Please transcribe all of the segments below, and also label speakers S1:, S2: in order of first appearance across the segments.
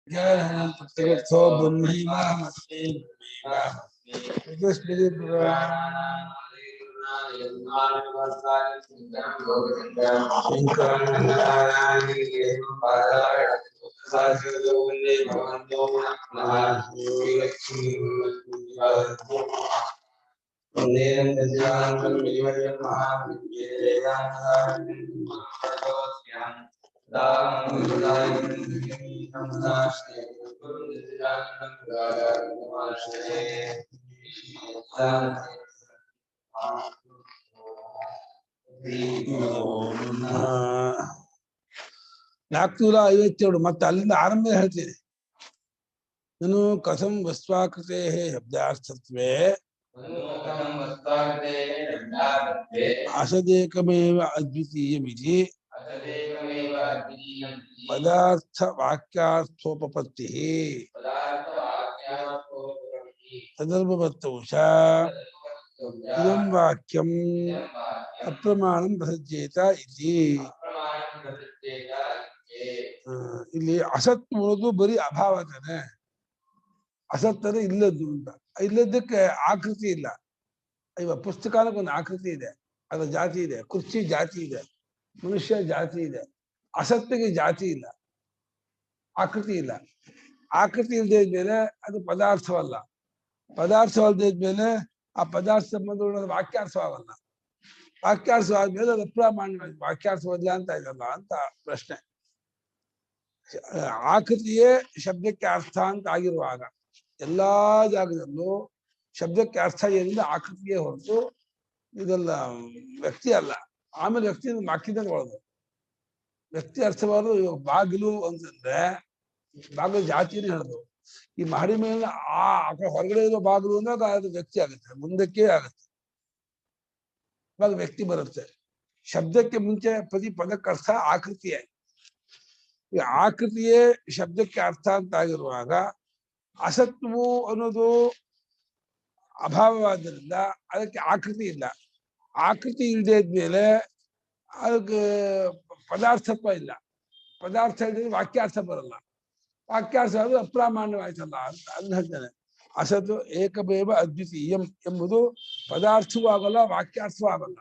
S1: प्रत्यगर्थो ब्रह्मैवाहमस्मि स्मृति ನಾಲ್ಕುನೂರ 57 ಮತ್ತೆ ಅಲ್ಲಿಂದ ಆರಂಭ ಹೇಳ್ತೀನಿ ನಾನು ಕಥಂ ವಸ್ವಾಕೃತೆ ಶಬ್ದಾರ್ಥತ್ವೇ ಅಸದೇಕಮೇವ ಅದ್ವಿತೀಯಮಿತಿ ಪದಾರ್ಥ ವಾಕ್ಯಾರ್ಥೋಪಪತ್ತಿ ತದರ್ಭವತ್ತೌ ಚ ಇದಂ ವಾಕ್ಯಂ ಅಪ್ರಮಾಣಂ ಪ್ರಸಜ್ಜೇತ ಇತಿ ಇಲ್ಲಿ ಅಸತ್ ಅನ್ನೋದು ಬರೀ ಅಭಾವ ತಾನೆ ಅಸತ್ತನೆ ಇಲ್ಲದ್ದು ಅಂತ ಇಲ್ಲದಕ್ಕೆ ಆಕೃತಿ ಇಲ್ಲ ಇವಾಗ ಪುಸ್ತಕಕ್ಕೆ ಒಂದು ಆಕೃತಿ ಇದೆ ಅದರ ಜಾತಿ ಇದೆ ಕುರ್ಚಿ ಜಾತಿ ಇದೆ ಮನುಷ್ಯ ಜಾತಿ ಇದೆ ಅಸತ್ತಿಗೆ ಜಾತಿ ಇಲ್ಲ ಆಕೃತಿ ಇಲ್ಲ ಆಕೃತಿ ಇಲ್ಲದೆ ಇದ್ಮೇಲೆ ಅದು ಪದಾರ್ಥವಲ್ಲ ಪದಾರ್ಥವಲ್ಲದೆ ಇದ್ಮೇಲೆ ಆ ಪದಾರ್ಥ ಸಂಬಂಧ ವಾಕ್ಯಾರ್ಥವಾಗಲ್ಲ ವಾಕ್ಯಾರ್ಥವಾದ್ಮೇಲೆ ಅದು ಅಪ್ರಾಮಾಣ್ಯ ವಾಕ್ಯಾರ್ಥವಲ್ಲ ಅಂತ ಇದಲ್ಲ ಅಂತ ಪ್ರಶ್ನೆ ಆಕೃತಿಯೇ ಶಬ್ದಕ್ಕೆ ಅರ್ಥ ಅಂತ ಆಗಿರುವಾಗ ಎಲ್ಲಾ ಜಾಗದಲ್ಲೂ ಶಬ್ದಕ್ಕೆ ಅರ್ಥ ಏನಿಲ್ಲ ಆಕೃತಿಯೇ ಹೊರತು ಇದೆಲ್ಲ ವ್ಯಕ್ತಿ ಅಲ್ಲ ಆಮೇಲೆ ವ್ಯಕ್ತಿ ವಾಕ್ಯದಲ್ಲಿ ಒಳದು ವ್ಯಕ್ತಿ ಅರ್ಥವಾದ್ರು ಬಾಗಿಲು ಅಂತಂದ್ರೆ ಬಾಗಿಲು ಜಾತಿನೇ ಹೇಳುದು ಈ ಮಹಡಿ ಮೇಲೆ ಆ ಹೊರಗಡೆ ಇರೋ ಬಾಗಿಲು ಅಂದಾಗ ಅದು ವ್ಯಕ್ತಿ ಆಗುತ್ತೆ ಮುಂದಕ್ಕೆ ಆಗುತ್ತೆ ಇವಾಗ ವ್ಯಕ್ತಿ ಬರುತ್ತೆ ಶಬ್ದಕ್ಕೆ ಮುಂಚೆ ಪ್ರತಿ ಪದಕ್ಕೆ ಅರ್ಥ ಆಕೃತಿಯೇ ಈ ಆಕೃತಿಯೇ ಶಬ್ದಕ್ಕೆ ಅರ್ಥ ಅಂತ ಆಗಿರುವಾಗ ಅಸತ್ವವು ಅನ್ನೋದು ಅಭಾವವಾದ್ದರಿಂದ ಅದಕ್ಕೆ ಆಕೃತಿ ಇಲ್ಲ ಆಕೃತಿ ಇಲ್ಲದೆ ಇದ್ಮೇಲೆ ಅದಕ್ಕೆ ಪದಾರ್ಥತ್ವ ಇಲ್ಲ ಪದಾರ್ಥ ಇಲ್ಲದೆ ವಾಕ್ಯಾರ್ಥ ಬರಲ್ಲ ವಾಕ್ಯಾರ್ಥ ಅದು ಅಪ್ರಾಮಾಣ್ಯವಾಯ್ತಲ್ಲ ಅಂತ ಅದನ್ನ ಹೇಳ್ತಾನೆ ಅಸತ್ತು ಏಕಮೇವ ಅದ್ವಿತೀಯಂ ಎಂಬುದು ಪದಾರ್ಥವೂ ಆಗಲ್ಲ ವಾಕ್ಯಾರ್ಥವೂ ಆಗಲ್ಲ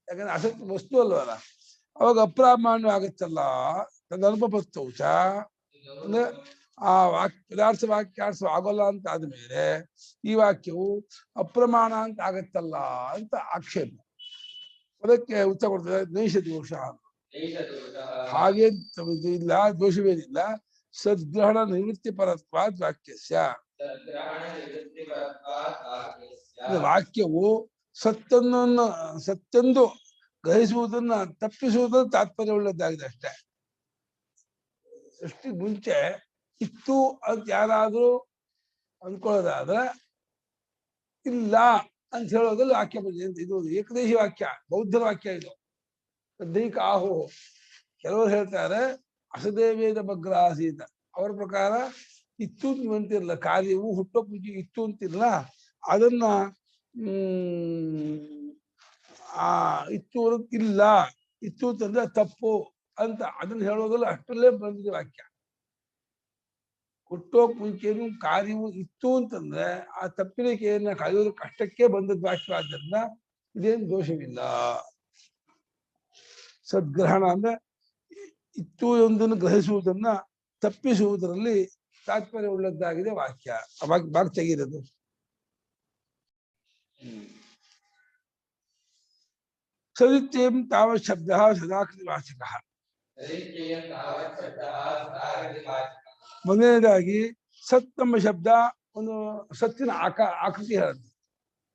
S1: ಯಾಕಂದ್ರೆ ಅಸತ್ ವಸ್ತು ಅಲ್ವಲ್ಲ ಅವಾಗ ಅಪ್ರಾಮಾಣ್ಯ ಆಗುತ್ತಲ್ಲ ತದನುಪಪತ್ತೌಚ ಅಂದ್ರೆ ಆ ಪದಾರ್ಥ ವಾಕ್ಯಾರ್ಥ ಆಗೋಲ್ಲ ಅಂತ ಆದ್ಮೇಲೆ ಈ ವಾಕ್ಯವು ಅಪ್ರಮಾಣ ಅಂತ ಆಗತ್ತಲ್ಲ ಅಂತ ಆಕ್ಷೇಪ ಅದಕ್ಕೆ ಉತ್ತರ ಕೊಡ್ತದೆ ನೈಷ ದೋಷ ಹಾಗೆ ಇಲ್ಲ ದೋಷವೇನಿಲ್ಲ ಸದ್ಗ್ರಹಣ ನಿವೃತ್ತಿ ಪರತ್ವಾದ್ ವಾಕ್ಯಸ್ಯ ವಾಕ್ಯವು ಸತ್ತೆಂದು ಗ್ರಹಿಸುವುದನ್ನ ತಪ್ಪಿಸುವುದನ್ನು ತಾತ್ಪರ್ಯವುಳ್ಳದ್ದಾಗಿದೆ ಅಷ್ಟೇ ಸೃಷ್ಟಿ ಮುಂಚೆ ಇತ್ತು ಅಂತ ಯಾರಾದ್ರೂ ಅಂದ್ಕೊಳ್ಳೋದಾದ್ರೆ ಇಲ್ಲ ಅಂತ ಹೇಳೋದ್ರಲ್ಲಿ ವಾಕ್ಯ ಬಂದಿದೆ ಅಂತ ಇದು ಏಕದೇಶಿ ವಾಕ್ಯ ಬೌದ್ಧರ ವಾಕ್ಯ ಇದು ದೈಹಿಕ ಆಹೋ ಕೆಲವರು ಹೇಳ್ತಾರೆ ಅಸದೇವೇದ ಬಗ್ರ ಆಸೀತ ಅವರ ಪ್ರಕಾರ ಇತ್ತು ಅಂತಿರಲ್ಲ ಕಾರ್ಯವು ಹುಟ್ಟೋ ಪೂಜೆ ಇತ್ತು ಅಂತಿರಲ್ಲ ಅದನ್ನ ಇತ್ತು ಇಲ್ಲ ಇತ್ತು ಅಂತಂದ್ರೆ ತಪ್ಪು ಅಂತ ಅದನ್ನ ಹೇಳೋದ್ರಲ್ಲಿ ಅಷ್ಟರಲ್ಲೇ ಬಂದಿದೆ ವಾಕ್ಯ ಹುಟ್ಟೋಕ್ ಮುಂಚೆನು ಕಾರ್ಯವು ಇತ್ತು ಅಂತಂದ್ರೆ ಆ ತಪ್ಪಿನಿಕೆಯನ್ನ ಕಳೆಯೋದು ಕಷ್ಟಕ್ಕೆ ಬಂದದ್ದು ವಾಕ್ಯವಾದ್ದರಿಂದ ಇದೇನು ದೋಷವಿಲ್ಲ ಸದ್ಗ್ರಹಣ ಅಂದ್ರೆ ಇತ್ತು ಒಂದನ್ನು ಗ್ರಹಿಸುವುದನ್ನ ತಪ್ಪಿಸುವುದರಲ್ಲಿ ತಾತ್ಪರ್ಯ ಉಳ್ಳದ್ದಾಗಿದೆ ವಾಕ್ಯ ಬಾಗ್ ತೆಗೀರದು ಸದಿತ್ಯಂ ತಾವತ್ ಶಬ್ದ ಸದಾಕೃತಿ ವಾಚಕ ಮೊದಲನೇದಾಗಿ ಸತ್ ಎಂಬ ಶಬ್ದ ಒಂದು ಸತ್ತಿನ ಆಕೃತಿ ಹೇಳುತ್ತೆ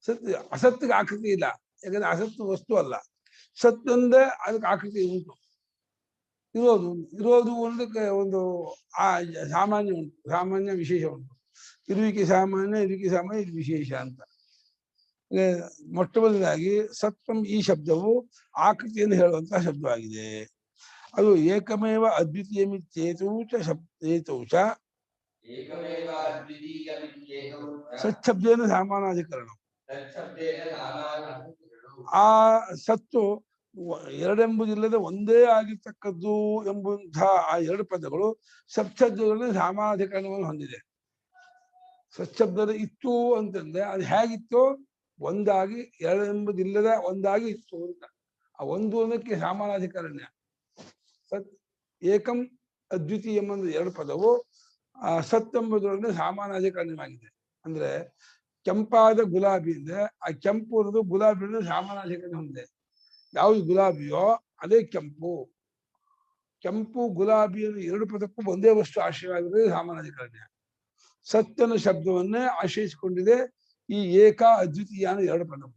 S1: ಸತ್ಯ ಅಸತ್ತಿಗೆ ಆಕೃತಿ ಇಲ್ಲ ಯಾಕಂದ್ರೆ ಅಸತ್ತು ವಸ್ತು ಅಲ್ಲ ಸತ್ತಂದ್ರೆ ಅದಕ್ಕೆ ಆಕೃತಿ ಉಂಟು ಇರೋದು ಒಂದಕ್ಕೆ ಒಂದು ಸಾಮಾನ್ಯ ಉಂಟು ಸಾಮಾನ್ಯ ವಿಶೇಷ ಉಂಟು ಇರುವಿಕೆ ಸಾಮಾನ್ಯ ಇದು ವಿಶೇಷ ಅಂತ ಮೊಟ್ಟ ಮೊದಲಾಗಿ ಸತ್ವಂ ಈ ಶಬ್ದವು ಆಕೃತಿಯನ್ನು ಹೇಳುವಂತಹ ಶಬ್ದವಾಗಿದೆ ಅದು ಏಕಮೇವ ಅದ್ವಿತೀಯಮಿತ್ಯೇತೌ ಚ ಸಚ್ಛಬ್ದೇನ ಸಾಮಾನಾಧಿಕರಣ ಆ ಸತ್ತು ಎರಡೆಂಬುದಿಲ್ಲದೆ ಒಂದೇ ಆಗಿರ್ತಕ್ಕದ್ದು ಎಂಬಂತಹ ಆ ಎರಡು ಪದಗಳು ಸತ್ಶಬ್ದಗಳಲ್ಲಿ ಸಮಾನಾಧಿಕರಣವನ್ನು ಹೊಂದಿದೆ. ಸತ್ಶಬ್ದದ ಇತ್ತು ಅಂತಂದ್ರೆ ಅದು ಹೇಗಿತ್ತು, ಒಂದಾಗಿ ಎರಡೆಂಬುದಿಲ್ಲದ ಒಂದಾಗಿ ಇತ್ತು ಅಂತ. ಆ ಒಂದು ಅನ್ನಕ್ಕೆ ಸಮಾನಾಧಿಕರಣ್ಯ. ಸತ್ ಏಕಂ ಅದ್ವಿತೀಯ ಎಂಬ ಎರಡು ಪದವು ಆ ಸತ್ ಎಂಬುದರೊಡನೆ ಸಮಾನಾಧಿಕರಣವಾಗಿದೆ. ಅಂದ್ರೆ ಕೆಂಪಾದ ಗುಲಾಬಿ ಅಂದ್ರೆ ಆ ಕೆಂಪು ಅನ್ನೋದು ಗುಲಾಬಿ ಸಮಾನಾಧಿಕರಣ ಹೊಂದಿದೆ. ಯಾವುದು ಗುಲಾಬಿಯೋ ಅದೇ ಕೆಂಪು. ಕೆಂಪು ಗುಲಾಬಿಯನ್ನು ಎರಡು ಪದಕ್ಕೂ ಒಂದೇ ವಸ್ತು ಆಶ್ರಯವಾಗಿರುತ್ತದೆ ಸಮಾನಾಧಿಕರಣ್ಯ. ಸತ್ಯನ ಶಬ್ದವನ್ನೇ ಆಶ್ರಯಿಸಿಕೊಂಡಿದೆ ಈ ಏಕ ಅದ್ವಿತೀಯ ಎರಡು ಪದವು.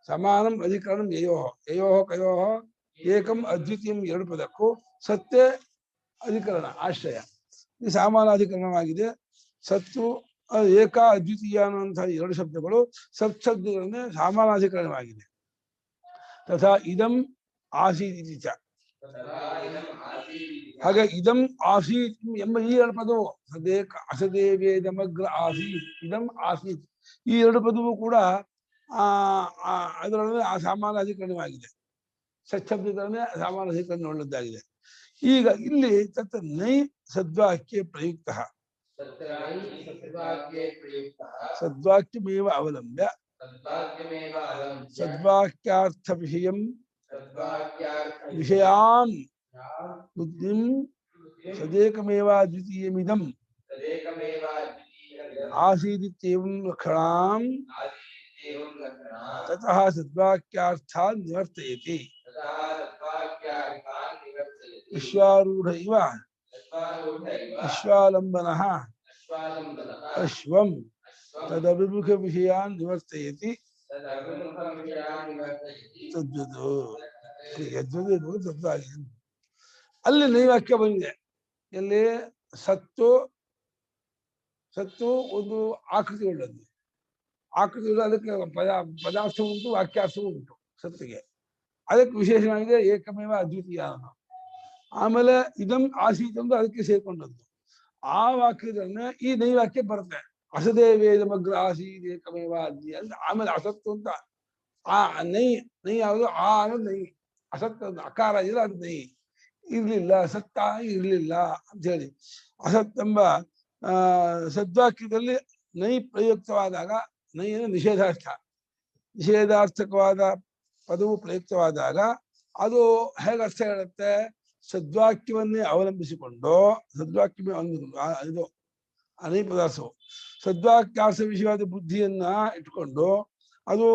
S1: ಸಮಾನಂ ಅಧಿಕರಣಂ ಯಯೋಹ ಯಯೋಹ ಕಯೋಹ ಏಕಂ ಅದ್ವಿತೀಯಂ ಎರಡು ಪದಕ್ಕೂ ಸತ್ಯ ಅಧಿಕರಣ ಆಶ್ರಯ, ಇದು ಸಮಾನಾಧಿಕರಣವಾಗಿದೆ. ಸತ್ತು ಏಕ ಅದ್ವಿತೀಯ ಅನ್ನುವಂತಹ ಎರಡು ಶಬ್ದಗಳು ಸತ್ಶಬ್ದಗಳನ್ನೇ ಸಮಾನಾಧಿಕರಣವಾಗಿದೆ. ತಥಾ ಇದಂ ಆಸೀತಿ ಚ, ಹಾಗೆ ಇದಂ ಆಸೀತ್ ಎಂಬ ಈ ಎರಡು ಪದವು ಸದೇಕ ಅಸದೇವೇದಮಗ್ರ ಆಸೀತ್ ಇದಂ ಆಸೀತ್ ಈ ಎರಡು ಪದವು ಕೂಡ ಅದರೊಳಗೆ ಆ ಸಮಾನಾಧಿಕರಣವಾಗಿದೆ. ಸತ್ಶಬ್ದಗಳನ್ನೇ ಸಮಾನಾಧಿಕರಣ ಉಳ್ಳದ್ದಾಗಿದೆ. ಈಗ ಇಲ್ಲಿ ತತ್ ನೈ ಸದ್ವಾಕ್ಯ ಪ್ರಯುಕ್ತ ಸದ್ವಾಕ್ಯಮೇವ ಅವಲಂಬ್ಯ ಸದ್ವಾಕ್ಯಾರ್ಥ ವಿಷಯಂ ವಿಷಯಾನ್ ಬುದ್ಧಿಂ ಸದೇಕಮೇವ ದ್ವಿತೀಯಮಿದಂ ಆಸೀದಿತ್ಯೇವಂ ಲಕ್ಷಣಾಂ ತತಃ ಸದ್ವಾಕ್ಯಾರ್ಥಾನ್ ನಿವರ್ತಯತಿ. ವಿಶ್ವಾರೂಢ ಇವ ವಿಶ್ವಾಲಂಬನಃ ಅಶ್ವಂ ತದಭಿಮುಖ ವಿಷಯಾನ್ ನಿವರ್ತಯತಿ ತದ್ವದು. ಅಲ್ಲಿ ನೈವಾಕ್ಯ ಬಂದಿದೆ. ಎಲ್ಲಿ ಸತ್ತು ಒಂದು ಆಕೃತಿ ಉಳ್ಳದ್ದು. ಆಕೃತಿ ಉಳ್ಳ ಅದಕ್ಕೆ ಪದಾರ್ಥ ಉಂಟು, ವಾಕ್ಯಾರ್ಥವೂ ಉಂಟು ಸತ್ತಿಗೆ. ಅದಕ್ಕೆ ವಿಶೇಷವಾಗಿದೆ ಏಕಮೇವ ಅದ್ವಿತೀಯ. ಆಮೇಲೆ ಇದಂ ಆಸೀತ್ ಎಂದು ಅದಕ್ಕೆ ಸೇರ್ಕೊಂಡದ್ದು. ಆ ವಾಕ್ಯದನ್ನ ಈ ನೈವಾಕ್ಯ ಬರುತ್ತೆ. ಅಸದೇವೇದ ಮಗ್ರ ಆಸೀತ್ ಏಕಮೇವ ಅದ್ವಿತೀಯ ಅಂತ. ಆಮೇಲೆ ಅಸತ್ತು ಅಂತ ಆ ನೈ ಯಾವುದು ಆ ಅನ್ನೋದು ನೈ. ಅಸತ್ ಅಕಾರ ಇಲ್ಲ, ಅದು ನೈ. ಇರ್ಲಿಲ್ಲ, ಸತ್ತ ಇರ್ಲಿಲ್ಲ ಅಂತ ಹೇಳಿ ಅಸತ್ ಎಂಬ ಸದ್ವಾಕ್ಯದಲ್ಲಿ ನೈ ಪ್ರಯುಕ್ತವಾದಾಗ, ನೈ ನಿಷೇಧಾರ್ಥ, ನಿಷೇಧಾರ್ಥಕವಾದ ಪದವು ಪ್ರಯುಕ್ತವಾದಾಗ ಅದು ಹೇಗೆ ಅರ್ಥ ಹೇಳುತ್ತೆ, ಸದ್ವಾಕ್ಯವನ್ನೇ ಅವಲಂಬಿಸಿಕೊಂಡು ಸದ್ವಾಕ್ಯವೇ ಇದು ಅನೈ ಪದಾರ್ಥವು ಸದ್ವಾಕ್ಯಾರ್ಥ ವಿಷಯವಾದ ಬುದ್ಧಿಯನ್ನ ಇಟ್ಕೊಂಡು ಅದು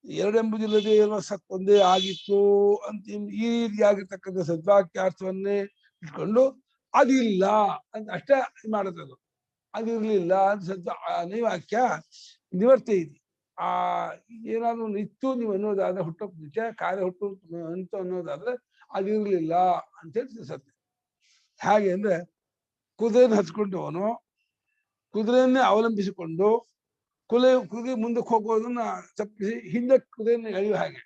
S1: ಎರಡೆಂಬುದಿಲ್ಲದೆ ಇರುವ ಸತ್ ಒಂದೇ ಆಗಿತ್ತು ಅಂತ ಈ ರೀತಿಯಾಗಿರ್ತಕ್ಕಂಥ ಸದ್ವಾಕ್ಯಾರ್ಥವನ್ನೇ ಇಟ್ಕೊಂಡು ಅದಿಲ್ಲ ಅಂತ ಅಷ್ಟೇ ಮಾಡುತ್ತದು. ಅದಿರ್ಲಿಲ್ಲ ಅಂತ ನೈವಾಕ್ಯ ನಿವರ್ತೆ ಇದೆ. ಏನಾದ್ರು ಇತ್ತು ನೀವು ಅನ್ನೋದಾದ್ರೆ, ಹುಟ್ಟೋಕ್ ಮುಂಚೆ ಕಾರ್ಯ ಹುಟ್ಟು ಅಂತ ಅನ್ನೋದಾದ್ರೆ ಅದಿರ್ಲಿಲ್ಲ ಅಂತ ಹೇಳಿ ಸತ್ಯ. ಹಾಗೆ ಅಂದ್ರೆ ಕುದುರೆಯನ್ನು ಹಚ್ಕೊಂಡವನು ಕುದುರೆಯನ್ನೇ ಅವಲಂಬಿಸಿಕೊಂಡು ಕುದುರೆ ಮುಂದಕ್ಕೆ ಹೋಗೋದನ್ನ ತಪ್ಪಿಸಿ ಹಿಂದಕ್ಕೆ ಕುದುರೆಯನ್ನು ಎಳೆಯುವ ಹಾಗೆ,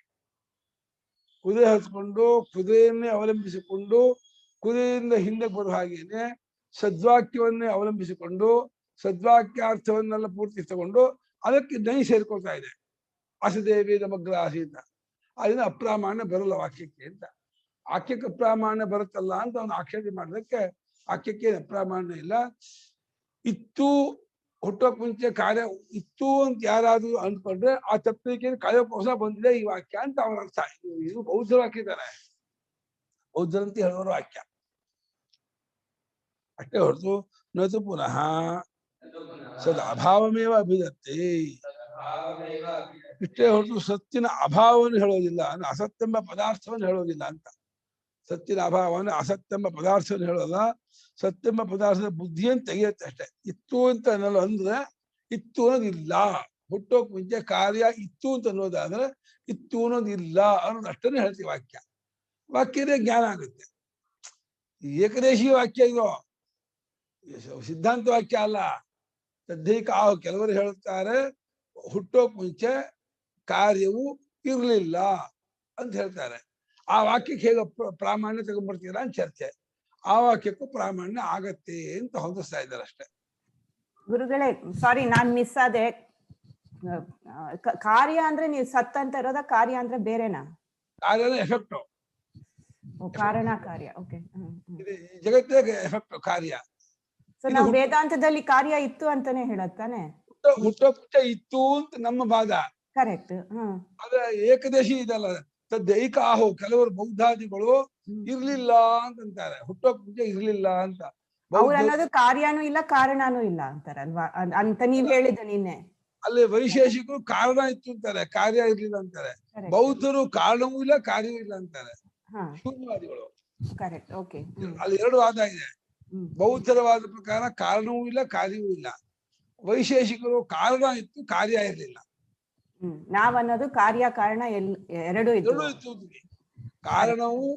S1: ಕುದುರೆ ಹಚ್ಕೊಂಡು ಕುದುರೆಯನ್ನೇ ಅವಲಂಬಿಸಿಕೊಂಡು ಕುದುರೆಯಿಂದ ಹಿಂದಕ್ಕೆ ಬರುವ ಹಾಗೇನೆ ಸದ್ವಾಕ್ಯವನ್ನೇ ಅವಲಂಬಿಸಿಕೊಂಡು ಸದ್ವಾಕ್ಯಾರ್ಥವನ್ನೆಲ್ಲ ಪೂರ್ತಿ ತಗೊಂಡು ಅದಕ್ಕೆ ನೈ ಸೇರ್ಕೊಳ್ತಾ ಇದೆ. ಅಸದೇವೇದ ಮಗ್ರ ಆಸೀತ, ಅದನ್ನ ಅಪ್ರಾಮಾಣ್ಯ ಬರಲ್ಲ ವಾಕ್ಯಕ್ಕೆ ಅಂತ. ವಾಕ್ಯಕ್ಕೆ ಅಪ್ರಾಮಾಣ್ಯ ಬರುತ್ತಲ್ಲ ಅಂತ ಅವನು ಆಕ್ಷೇಪ ಮಾಡೋದಕ್ಕೆ ವಾಕ್ಯಕ್ಕೆ ಅಪ್ರಾಮಾಣ್ಯ ಇಲ್ಲ. ಇತ್ತು ಹುಟ್ಟೋಕ್ ಮುಂಚೆ ಕಾರ್ಯ ಇತ್ತು ಅಂತ ಯಾರಾದ್ರೂ ಅಂದ್ಕೊಂಡ್ರೆ ಆ ತಪ್ಪಿಗೆ ಕಾಯೋಕೋಸ ಬಂದಿದೆ ಈ ವಾಕ್ಯ ಅಂತ ಅವರ ಅರ್ಥ. ಇದು ಬೌದ್ಧರು ಹಾಕಿದ್ದಾರೆ, ಬೌದ್ಧರಂತ ಹೇಳೋರು ವಾಕ್ಯ ಅಷ್ಟೇ ಹೊರತು ನತು ಪುನಃ ಸದ್ ಅಭಾವಮೇವ ಅಭಿಧತ್ತೆ. ಇಷ್ಟೇ ಹೊರತು ಸತ್ತಿನ ಅಭಾವವನ್ನು ಹೇಳೋದಿಲ್ಲ, ಅಸತ್ಯೆಂಬ ಪದಾರ್ಥವನ್ನು ಹೇಳೋದಿಲ್ಲ ಅಂತ. ಸತ್ತಿನ ಅಭಾವವನ್ನು ಅಸತ್ಯೆಂಬ ಪದಾರ್ಥವನ್ನು ಹೇಳೋಲ್ಲ, ಸತ್ಯೆಂಬ ಪದಾರ್ಥದ ಬುದ್ಧಿಯನ್ನು ತೆಗೆಯುತ್ತೆ ಅಷ್ಟೇ. ಇತ್ತು ಅಂತ ಅನ್ನೋಲ್ಲ ಅಂದ್ರೆ ಇತ್ತು ಅನ್ನೋದಿಲ್ಲ. ಹುಟ್ಟೋಕ್ ಮುಂಚೆ ಕಾರ್ಯ ಇತ್ತು ಅಂತ ಅನ್ನೋದಾದ್ರೆ ಇತ್ತು ಅನ್ನೋದಿಲ್ಲ ಅನ್ನೋದು ಅಷ್ಟನ್ನೇ ಹೇಳ್ತೀವಿ. ವಾಕ್ಯದೇ ಜ್ಞಾನ ಆಗುತ್ತೆ. ಏಕದೇಶೀಯ ವಾಕ್ಯ ಇದು, ಸಿದ್ಧಾಂತ ವಾಕ್ಯ ಅಲ್ಲ. ಸದ್ಯಕ್ಕೆ ಕೆಲವರು ಹೇಳುತ್ತಾರೆ ಹುಟ್ಟೋಕ್ ಮುಂಚೆ ಕಾರ್ಯವು ಇರ್ಲಿಲ್ಲ ಅಂತ ಹೇಳ್ತಾರೆ. ಆ ವಾಕ್ಯಕ್ಕೆ ಹೇಗೆ ಪ್ರಾಮಾಣ್ಯ ತಗೊಂಡ್ಬರ್ತೀರಾ ಅಂತ ಚರ್ಚೆ. ಆ ವಾಕ್ಯಕ್ಕೂ ಪ್ರಾಮಾಣ್ಯ ಆಗತ್ತೆ ಅಂತ ಹೊಂದಿಸ್ತಾ ಇದ್ದಾರೆ ಅಷ್ಟೇ.
S2: ಗುರುಗಳೇ, ಸಾರಿ ನಾನ್ ಮಿಸ್ ಆದೆ. ಕಾರ್ಯ ಅಂದ್ರೆ ನೀವು ಸತ್ ಅಂತ ಇರೋದ, ಕಾರ್ಯ ಅಂದ್ರೆ ಬೇರೆನಾ?
S1: ಕಾರ್ಯನ ಎಫೆಕ್ಟ್.
S2: ಕಾರಣ ಕಾರ್ಯ. ಓಕೆ.
S1: ಇದು ಜಗತ್ತಿಗೆ ಎಫೆಕ್ಟ್ ಕಾರ್ಯ.
S2: ಸೊ ನಾವು ವೇದಾಂತದಲ್ಲಿ ಕಾರ್ಯ ಇತ್ತು ಅಂತಾನೆ ಹೇಳತ್ತಾನೆ.
S1: ಹುಟ್ಟೋ ಮುಂಚೆ ಇತ್ತು ಅಂತ ನಮ್ಮ ವಾದ.
S2: ಕರೆಕ್ಟ್.
S1: ಆದ್ರೆ ಏಕದೇಶಿ ಇದಲ್ಲ. ತದ್ದೈಕ ಆಹು. ಕೆಲವರು ಬೌದ್ಧಾದಿಗಳು ಇರ್ಲಿಲ್ಲ ಅಂತಂತಾರೆ, ಹುಟ್ಟೋ ಮುಂಚೆ ಇರ್ಲಿಲ್ಲ ಅಂತ.
S2: ಅವ್ರು ಅನ್ನೋದು ಕಾರ್ಯನೂ ಇಲ್ಲ ಕಾರಣನೂ ಇಲ್ಲ ಅಂತಾರಲ್ವಾ ಅಂತ ನೀವ್ ಹೇಳಿದ ನಿನ್ನೆ.
S1: ಅಲ್ಲಿ ವೈಶೇಷಿಕರು ಕಾರಣ ಇತ್ತು ಅಂತಾರೆ, ಕಾರ್ಯ ಇರ್ಲಿಲ್ಲ ಅಂತಾರೆ. ಬೌದ್ಧರು ಕಾರಣವೂ ಇಲ್ಲ ಕಾರ್ಯವೂ ಇಲ್ಲ ಅಂತಾರೆ, ಶೂನ್ಯವಾದಿಗಳು.
S2: ಕರೆಕ್ಟ್. ಓಕೆ.
S1: ಅಲ್ಲಿ ಎರಡು ವಾದ ಇದೆ. ಬೌದ್ಧರ ವಾದ ಪ್ರಕಾರ ಕಾರಣವೂ ಇಲ್ಲ ಕಾರ್ಯವೂ ಇಲ್ಲ. ವೈಶೇಷಿಕರು ಕಾರಣ ಇತ್ತು ಕಾರ್ಯ ಇರ್ಲಿಲ್ಲ.
S2: ನಾವನ್ನೋದು ಕಾರ್ಯ ಕಾರಣ ಎರಡೂ ಇತ್ತು.
S1: ಕಾರಣವು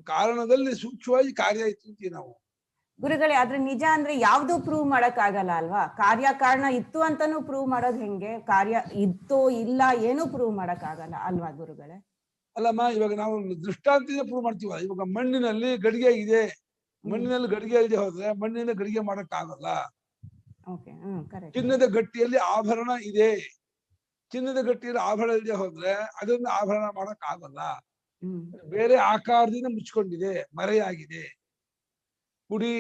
S1: ಕಾರಣದಲ್ಲಿ ಸೂಕ್ಷ್ಮವಾಗಿ ಕಾರ್ಯ ಇತ್ತು ಅಂತೀವಿ ನಾವು.
S2: ಗುರುಗಳೇ, ಆದ್ರೆ ನಿಜ ಅಂದ್ರೆ ಯಾವ್ದು ಪ್ರೂವ್ ಮಾಡಕ್ ಆಗಲ್ಲ ಅಲ್ವಾ? ಕಾರ್ಯ ಕಾರಣ ಇತ್ತು ಅಂತಾನು ಪ್ರೂವ್ ಮಾಡೋದು ಹೆಂಗೆ? ಕಾರ್ಯ ಇತ್ತೋ ಇಲ್ಲ ಏನೂ ಪ್ರೂವ್ ಮಾಡಕ್ ಆಗಲ್ಲ ಅಲ್ವಾ ಗುರುಗಳೇ?
S1: ಅಲ್ಲಮ್ಮ, ಇವಾಗ ನಾವು ದೃಷ್ಟಾಂತದಿಂದ ಪ್ರೂವ್ ಮಾಡ್ತೀವ. ಇವಾಗ ಮಣ್ಣಿನಲ್ಲಿ ಗಡಿಗೆ ಇದೆ, ಮಣ್ಣಿನಲ್ಲಿ ಗಡಿಗೆ ಇದೆ ಹೋದ್ರೆ ಮಣ್ಣಿನ ಗಡಿಗೆ ಮಾಡಕ್ ಆಗಲ್ಲ. ಚಿನ್ನದ ಗಟ್ಟಿಯಲ್ಲಿ ಆಭರಣ ಇದೆ, ಚಿನ್ನದ ಗಟ್ಟಿಯಲ್ಲಿ ಆಭರಣ ಇಲ್ಲದೆ ಹೋದ್ರೆ ಅದನ್ನ ಆಭರಣ ಮಾಡಕ್ ಆಗಲ್ಲ. ಬೇರೆ ಆಕಾರದಿಂದ ಮುಚ್ಕೊಂಡಿದೆ, ಮರೆಯಾಗಿದೆ. ಪುಡಿ,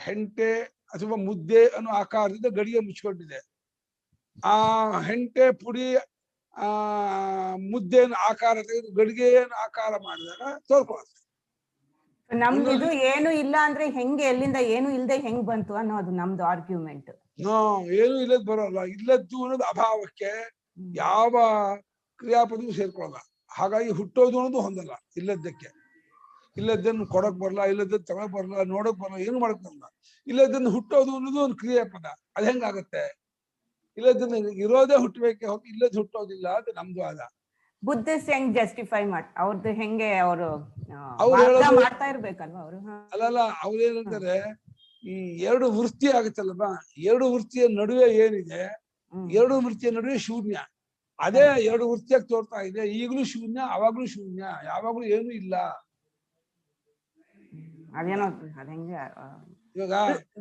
S1: ಹೆಂಟೆ ಅಥವಾ ಮುದ್ದೆ ಅನ್ನೋ ಆಕಾರದಿಂದ ಗಡಿಗೆ ಮುಚ್ಕೊಂಡಿದೆ. ಆ ಹೆಂಟೆ, ಪುಡಿ, ಮುದ್ದೆಯನ್ನು ಆಕಾರ ತೆಗೆದು ಗಡಿಗೆಯನ್ನು ಆಕಾರ ಮಾಡಿದಾಗ ತೋರ್ಕೊಳ್ಳುತ್ತೆ.
S2: ನಮ್ದು ಇದು ಏನು ಇಲ್ಲ ಅಂದ್ರೆ ಹೆಂಗೆ, ಎಲ್ಲಿಂದ ಏನು ಇಲ್ಲದೆ ಹೆಂಗ್ ಬಂತು ಅನ್ನೋದು ನಮ್ದು ಆರ್ಗ್ಯುಮೆಂಟ್.
S1: ಏನು ಇಲ್ಲದ್ ಬರೋಲ್ಲ. ಇಲ್ಲದ್ದು ಅನ್ನೋದು ಅಭಾವಕ್ಕೆ ಯಾವ ಕ್ರಿಯಾಪದವೂ ಸೇರ್ಕೊಳ್ಳಲ್ಲ. ಹಾಗಾಗಿ ಹುಟ್ಟೋದು ಅನ್ನೋದು ಹೊಂದಲ್ಲ. ಇಲ್ಲದ್ದಕ್ಕೆ ಇಲ್ಲದನ್ನು ಕೊಡಕ್ ಬರಲ್ಲ, ಇಲ್ಲದನ್ನು ತಗೊಳಕ್ ಬರಲ್ಲ, ನೋಡಕ್ ಬರಲ್ಲ, ಏನು ಮಾಡಕ್ ಬರಲ್ಲ. ಇಲ್ಲದನ್ನು ಹುಟ್ಟೋದು ಅನ್ನೋದು ಒಂದು ಕ್ರಿಯಾಪದ. ಅದ್ ಹೆಂಗಾಗತ್ತೆ? ಇಲ್ಲದನ್ನ ಇರೋದೇ ಹುಟ್ಟಬೇಕೆ ಹೋಗಿ ಇಲ್ಲದ್ ಹುಟ್ಟೋದಿಲ್ಲ ಅಂತ ನಮ್ದು ವಾದ.
S2: ಬುದ್ಧಿಸ್ಟ್ ಹೆಂಗ್ ಜಸ್ಟಿಫೈ ಅವ್ರದ್ದು ಹೆಂಗೆ ಅವರು ಮಾಡ್ತಾ ಇರ್ಬೇಕಲ್ವಾ ಅವರು?
S1: ಅಲ್ಲಲ್ಲ, ಅವ್ರೇನಂತಾರೆ, ಈ ಎರಡು ವೃತ್ತಿ ಆಗುತ್ತಲ್ಲಮ್ಮ, ಎರಡು ವೃತ್ತಿಯ ನಡುವೆ ಏನಿದೆ, ಎರಡು ವೃತ್ತಿಯ ನಡುವೆ ಶೂನ್ಯ. ಅದೇ ಎರಡು ವೃತ್ತಿಯಾಗಿ ತೋರ್ತಾ ಇದೆ. ಈಗಲೂ ಶೂನ್ಯ, ಅವಾಗ್ಲೂ ಶೂನ್ಯ, ಯಾವಾಗ್ಲೂ ಏನು ಇಲ್ಲ.
S2: ಅದೇನೋ ಅದ ಹೆಂಗೆ
S1: ಇವಾಗ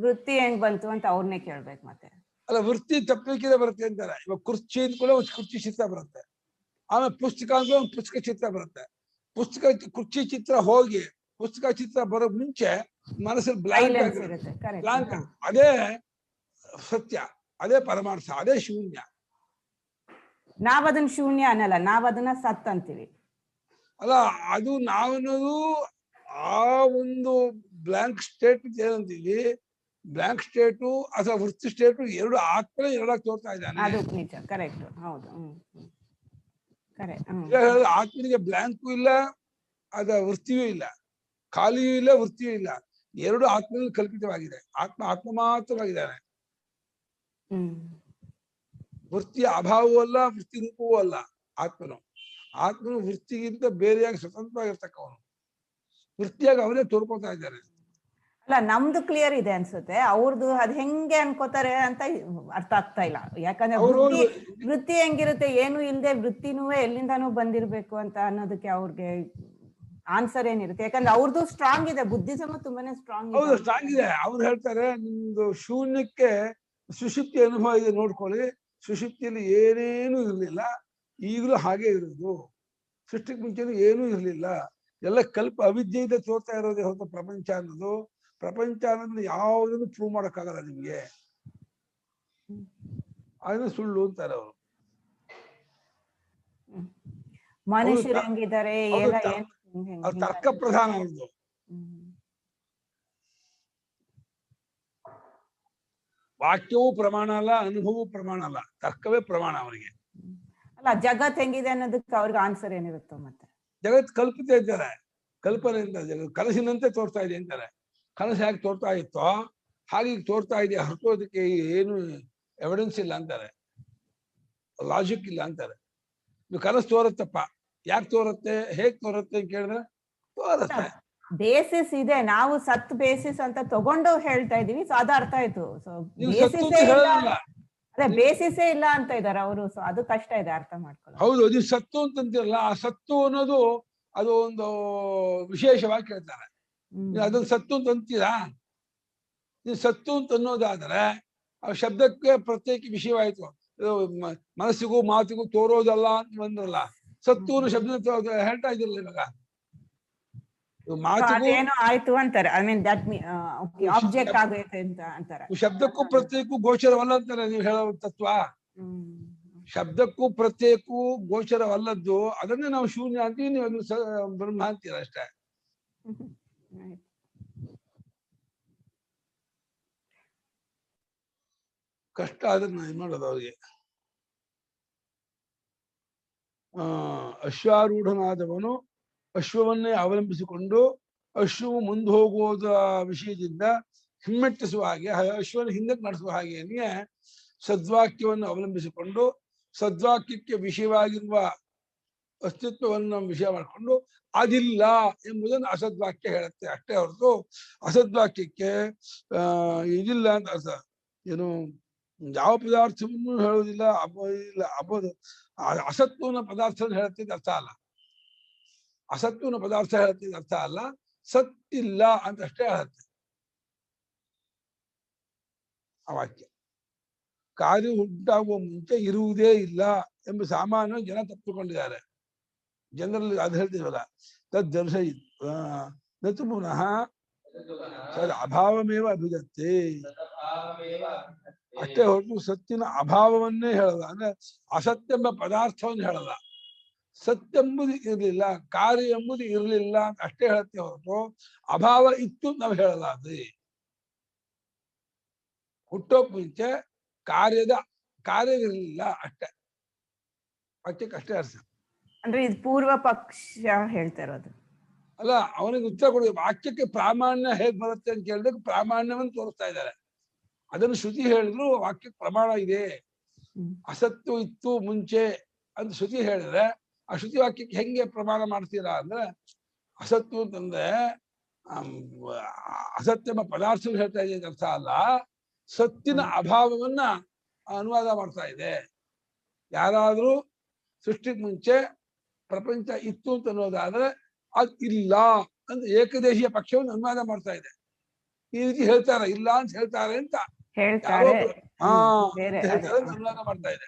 S2: ವೃತ್ತಿ ಹೆಂಗ್ ಬಂತು ಅಂತ ಅವ್ರನ್ನೇ ಕೇಳ್ಬೇಕು. ಮತ್ತೆ
S1: ಅಲ್ಲ, ವೃತ್ತಿ ತಪ್ಪಲಿಕ್ಕೆ ಬರುತ್ತೆ ಅಂತಾರೆ. ಇವಾಗ ಕುರ್ಚಿ ಅಂದ್ಕೂಡ ಒಂದು ಕುರ್ಚಿ ಚಿತ್ರ ಬರುತ್ತೆ, ಆಮೇಲೆ ಪುಸ್ತಕ ಅಂದ್ರೆ ಒಂದು ಪುಸ್ತಕ ಚಿತ್ರ ಬರುತ್ತೆ. ಕುರ್ಚಿ ಚಿತ್ರ ಹೋಗಿ ಪುಸ್ತಕ ಚಿತ್ರ ಬರೋ ಮುಂಚೆ ಮನಸ್ಸಲ್ಲಿ ಬ್ಲಾಂಕ್. ಅದೇ ಸತ್ಯ, ಅದೇ ಪರಮಾರ್ಥ, ಅದೇ ಶೂನ್ಯ.
S2: ನಾವದನ್ನ ಶೂನ್ಯ ಅನ್ನಲ್ಲ, ನಾವದನ್ನ ಸತ್ ಅಂತೀವಿ.
S1: ಅಲ್ಲ, ಅದು ನಾವನ್ನೋದು ಆ ಒಂದು ಬ್ಲಾಂಕ್ ಸ್ಟೇಟ್ ಏನಂತೀವಿ, ಬ್ಲಾಂಕ್ ಸ್ಟೇಟು ಅಥವಾ ವೃತ್ತಿ ಸ್ಟೇಟು ಎರಡು ಆತ್ಮನೇ ಎರಡಾಗಿ ತೋರ್ತಾ ಇದ್ದಾನೆ.
S2: ಅದು ನಿಜ, ಕರೆಕ್ಟ್, ಹೌದು.
S1: ಆತ್ಮನಿಗೆ ಬ್ಲಾಂಕು ಇಲ್ಲ, ಅದ ವೃತ್ತಿಯೂ ಇಲ್ಲ, ಖಾಲಿಯೂ ಇಲ್ಲ, ವೃತ್ತಿಯೂ ಇಲ್ಲ. ಎರಡು ಆತ್ಮನಲ್ಲಿ ಕಲ್ಪಿತವಾಗಿದೆ. ಆತ್ಮ ಮಾತ್ರವಾಗಿದ್ದಾನೆ. ವೃತ್ತಿಯ ಅಭಾವವೂ ಅಲ್ಲ, ವೃತ್ತಿ ರೂಪವೂ ಅಲ್ಲ ಆತ್ಮನು ವೃತ್ತಿಗಿಂತ ಬೇರೆಯಾಗಿ ಸ್ವತಂತ್ರವಾಗಿರ್ತಕ್ಕವನು. ವೃತ್ತಿಯಾಗಿ ಅವರೇ ತೋರ್ಕೊತಾ ಇದ್ದಾರೆ.
S2: ಅಲ್ಲ, ನಮ್ದು ಕ್ಲಿಯರ್ ಇದೆ ಅನ್ಸುತ್ತೆ, ಅವ್ರದ್ದು ಅದ್ ಹೆಂಗೆ ಅನ್ಕೋತಾರೆ ಅಂತ ಅರ್ಥ ಆಗ್ತಾ ಇಲ್ಲ. ಯಾಕಂದ್ರೆ ವೃತ್ತಿ ಹೆಂಗಿರುತ್ತೆ, ಏನು ಇಲ್ಲದೆ ವೃತ್ತಿನೂ ಎಲ್ಲಿಂದಾನು ಬಂದಿರ್ಬೇಕು ಅಂತ ಅನ್ನೋದಕ್ಕೆ ಅವ್ರಿಗೆ ಆನ್ಸರ್ ಏನಿರುತ್ತೆ? ಯಾಕಂದ್ರೆ ಅವ್ರದ್ದು ಸ್ಟ್ರಾಂಗ್ ಇದೆ, ಬುದ್ಧಿಸಮ್ ತುಂಬಾನೇ ಸ್ಟ್ರಾಂಗ್
S1: ಇದೆ. ಅವ್ರು ಹೇಳ್ತಾರೆ, ನಿಮ್ದು ಶೂನ್ಯಕ್ಕೆ ಸುಷುಪ್ತಿ ಅನುಭವ ಇದೆ ನೋಡ್ಕೊಳ್ಳಿ. ಸುಷುಪ್ತಿಯಲ್ಲಿ ಏನೇನು ಇರಲಿಲ್ಲ, ಈಗಲೂ ಹಾಗೆ ಇರೋದು. ಸೃಷ್ಟಿಗೆ ಮುಂಚೆನೂ ಏನೂ ಇರಲಿಲ್ಲ, ಎಲ್ಲ ಕಲ್ಪ ಅವಿದ್ಯೆಯಿಂದ ತೋರ್ತಾ ಇರೋದೇ ಹೊರತು ಪ್ರಪಂಚ ಅನ್ನೋದು. ಪ್ರಪಂಚ ಅನ್ನೋದನ್ನ ಯಾವುದನ್ನು ಪ್ರೂವ್ ಮಾಡಕ್ಕಾಗಲ್ಲ ನಿಮ್ಗೆ, ಅದನ್ನ ಸುಳ್ಳು ಅಂತಾರೆ ಅವರು.
S2: ಮನುಷ್ಯರು ಹೆಂಗಿದ್ದಾರೆ,
S1: ತರ್ಕ ಪ್ರಧಾನ ಅವ್ರದ್ದು. ವಾಕ್ಯವೂ ಪ್ರಮಾಣ ಅಲ್ಲ, ಅನುಭವವೂ ಪ್ರಮಾಣ ಅಲ್ಲ, ತರ್ಕವೇ ಪ್ರಮಾಣ ಅವರಿಗೆ.
S2: ಅಲ್ಲ, ಜಗತ್ ಹೆಂಗಿದೆ ಅನ್ನೋದಕ್ಕೆ ಅವ್ರಿಗೆ ಆನ್ಸರ್ ಏನಿರುತ್ತೋ? ಮತ್ತೆ
S1: ಜಗತ್ ಕಲ್ಪಿತ ಇದ್ದಾರೆ, ಕಲ್ಪನೆಯಿಂದ ಜಗತ್ ಕನಸಿನಂತೆ ತೋರ್ತಾ ಇದೆ ಅಂತಾರೆ. ಕನಸು ಹೇಗೆ ತೋರ್ತಾ ಇತ್ತೋ ಹಾಗೆ ತೋರ್ತಾ ಇದೆ, ಹೊರತೋದಕ್ಕೆ ಏನು ಎವಿಡೆನ್ಸ್ ಇಲ್ಲ ಅಂತಾರೆ, ಲಾಜಿಕ್ ಇಲ್ಲ ಅಂತಾರೆ. ನೀವು ಕನಸು ತೋರುತ್ತಪ್ಪ, ಯಾಕೆ ತೋರುತ್ತೆ, ಹೇಗ್ ತೋರುತ್ತೆ ಅಂತ ಕೇಳಿದ್ರೆ ತೋರುತ್ತೆ.
S2: ಬೇಸಿಸ್ ಇದೆ, ನಾವು ಸತ್ ಬೇಸಿಸ್ ಅಂತ ತಗೊಂಡು ಹೇಳ್ತಾ ಇದೀವಿ. ಸೊ ಅದು ಅರ್ಥ ಆಯ್ತು. ಸೊ ಅದೇ ಬೇಸಿಸೇ ಇಲ್ಲ ಅಂತ ಇದಾರೆ ಅವರು. ಸೊ ಅದು ಕಷ್ಟ ಇದೆ ಅರ್ಥ ಮಾಡ್ಕೊಳ್ಳೋದು.
S1: ಹೌದು, ನೀವು ಸತ್ತು ಅಂತಂತಿರಲ್ಲ, ಆ ಸತ್ತು ಅನ್ನೋದು ಅದು ಒಂದು ವಿಶೇಷವಾಗಿ ಕೇಳ್ತಾರೆ. ಅದನ್ನ ಸತ್ತು ಅಂತ ಅಂತೀರಾ? ನೀವು ಸತ್ತು ಅಂತ ಅನ್ನೋದಾದ್ರೆ ಆ ಶಬ್ದಕ್ಕೆ ಪ್ರತ್ಯೇಕ ವಿಷಯವಾಯ್ತು. ಮನಸ್ಸಿಗೂ ಮಾತಿಗೂ ತೋರೋದಲ್ಲ ಅಂತ ಬಂದ್ರಲ್ಲ, ಸತ್ತು ಶಬ್ದ ಹೇಳ್ತಾ ಇದ್ದಿಲ್ಲ ಇವಾಗ ಮಾತಿಗೂ
S2: ಅದೇನೋ ಆಯ್ತು ಅಂತಾರೆ. ಐ ಮೀನ್ ದಟ್ ಆಬ್ಜೆಕ್ಟ್ ಆಗೈತೆ ಅಂತ ಅಂತಾರೆ.
S1: ಶಬ್ದಕ್ಕೂ ಪ್ರತ್ಯೇಕಕ್ಕೂ ಗೋಚರವಲ್ಲ ಅಂತಾರೆ ನೀವು ಹೇಳೋ ತತ್ವ. ಶಬ್ದಕ್ಕೂ ಪ್ರತ್ಯೇಕಕ್ಕೂ ಗೋಚರವಲ್ಲದ್ದು ಅದನ್ನೇ ನಾವು ಶೂನ್ಯ ಅಂತೀವಿ, ನೀವು ಅದನ್ನ ಬ್ರಹ್ಮ ಅಂತೀರ ಅಷ್ಟೇ. ಕಷ್ಟ ಅದನ್ನ ಇದು ಮಾಡೋದು ಅವ್ರಿಗೆ. ಅಶ್ವಾರೂಢನಾದವನು ಅಶ್ವವನ್ನೇ ಅವಲಂಬಿಸಿಕೊಂಡು ಅಶ್ವವು ಮುಂದೆ ಹೋಗುವುದ ವಿಷಯದಿಂದ ಹಿಮ್ಮೆಟ್ಟಿಸುವ ಹಾಗೆ, ಅಶ್ವನ ಹಿಂದಕ್ಕೆ ನಡೆಸುವ ಹಾಗೆಯೇ ಸದ್ವಾಕ್ಯವನ್ನು ಅವಲಂಬಿಸಿಕೊಂಡು ಸದ್ವಾಕ್ಯಕ್ಕೆ ವಿಷಯವಾಗಿರುವ ಅಸ್ತಿತ್ವವನ್ನು ವಿಷಯ ಮಾಡಿಕೊಂಡು ಅದಿಲ್ಲ ಎಂಬುದನ್ನು ಅಸದ್ವಾಕ್ಯ ಹೇಳುತ್ತೆ ಅಷ್ಟೇ ಹೊರತು ಅಸದ್ವಾಕ್ಯಕ್ಕೆ ಇದಿಲ್ಲ ಅಂತ ಅರ್ಥ. ಏನು ಯಾವ ಪದಾರ್ಥವನ್ನು ಹೇಳುವುದಿಲ್ಲ, ಅಬೋದು ಅಸತ್ವನ ಪದಾರ್ಥವನ್ನು ಹೇಳುತ್ತಿದ್ದ ಅರ್ಥ ಅಲ್ಲ. ಅಸತ್ವನ ಪದಾರ್ಥ ಹೇಳುತ್ತಿದ್ದ ಅರ್ಥ ಅಲ್ಲ, ಸತ್ತಿಲ್ಲ ಅಂತ ಅಷ್ಟೇ ಹೇಳುತ್ತೆ ಆ ವಾಕ್ಯ. ಕಾರ್ಯ ಉಂಟಾಗುವ ಮುಂಚೆ ಇರುವುದೇ ಇಲ್ಲ ಎಂಬ ಸಾಮಾನ್ಯ ಜನ ತಪ್ಪಿಕೊಂಡಿದ್ದಾರೆ. ಜನರಲ್ಲಿ ಅದು ಹೇಳ್ತೀವಲ್ಲ, ತದ್ದರ್ಶಯಿ ನತು ಪುನಃ ತದ್ ಅಭಾವಮೇವ ಅಭಿಧತ್ತೆ. ಅಷ್ಟೇ ಹೊರತು ಸತ್ತಿನ ಅಭಾವವನ್ನೇ ಹೇಳಲ್ಲ, ಅಂದ್ರೆ ಅಸತ್ಯ ಎಂಬ ಪದಾರ್ಥವನ್ನು ಹೇಳಲ್ಲ. ಸತ್ಯೆಂಬುದು ಇರಲಿಲ್ಲ, ಕಾರ್ಯ ಎಂಬುದು ಇರಲಿಲ್ಲ ಅಂತ ಅಷ್ಟೇ ಹೇಳುತ್ತೆ ಹೊರತು ಅಭಾವ ಇತ್ತು ನಾವು ಹೇಳಲ್ಲ. ಅದು ಹುಟ್ಟೋಕ್ ಮುಂಚೆ ಕಾರ್ಯವಿರಲಿಲ್ಲ ಅಷ್ಟೇ, ವಾಕ್ಯಕ್ಕೆ ಅಷ್ಟೇ ಅರ್ಥ.
S2: ಅಂದ್ರೆ ಇದು ಪೂರ್ವ ಪಕ್ಷ ಹೇಳ್ತಾ ಇರೋದು
S1: ಅಲ್ಲ. ಅವನಿಗೆ ಉತ್ತರ ಕೊಡುವ ವಾಕ್ಯಕ್ಕೆ ಪ್ರಾಮಾಣ್ಯ ಹೇಗ್ ಬರುತ್ತೆ ಅಂತ ಕೇಳಿದಾಗ ಪ್ರಾಮಾಣ್ಯವನ್ನು ತೋರಿಸ್ತಾ ಇದ್ದಾರೆ. ಅದನ್ನು ಶ್ರುತಿ ಹೇಳಿದ್ರು ವಾಕ್ಯಕ್ಕೆ ಪ್ರಮಾಣ ಇದೆ. ಅಸತ್ತು ಇತ್ತು ಮುಂಚೆ ಅಂತ ಶ್ರುತಿ ಹೇಳಿದ್ರೆ ಆ ಶ್ರುತಿ ವಾಕ್ಯಕ್ಕೆ ಹೆಂಗೆ ಪ್ರಮಾಣ ಮಾಡ್ತೀರಾ ಅಂದ್ರೆ, ಅಸತ್ತು ಅಂತಂದ್ರೆ ಅಸತ್ಯ ಎಂಬ ಪದಾರ್ಥ ಹೇಳ್ತಾ ಇದೆ ಅಂತ ಅರ್ಥ ಅಲ್ಲ, ಸತ್ತಿನ ಅಭಾವವನ್ನ ಅನುವಾದ ಮಾಡ್ತಾ ಇದೆ. ಯಾರಾದ್ರೂ ಸೃಷ್ಟಿಗೆ ಮುಂಚೆ ಪ್ರಪಂಚ ಇತ್ತು ಅಂತ ಅನ್ನೋದಾದ್ರೆ ಅದು ಇಲ್ಲ ಅಂತ ಏಕದೇಶೀಯ ಪಕ್ಷವನ್ನು ಅನುವಾದ ಮಾಡ್ತಾ ಇದೆ. ಈ ರೀತಿ ಹೇಳ್ತಾರೆ, ಇಲ್ಲ ಅಂತ ಹೇಳ್ತಾರೆ ಅಂತ ಅನುವಾದ ಮಾಡ್ತಾ ಇದೆ.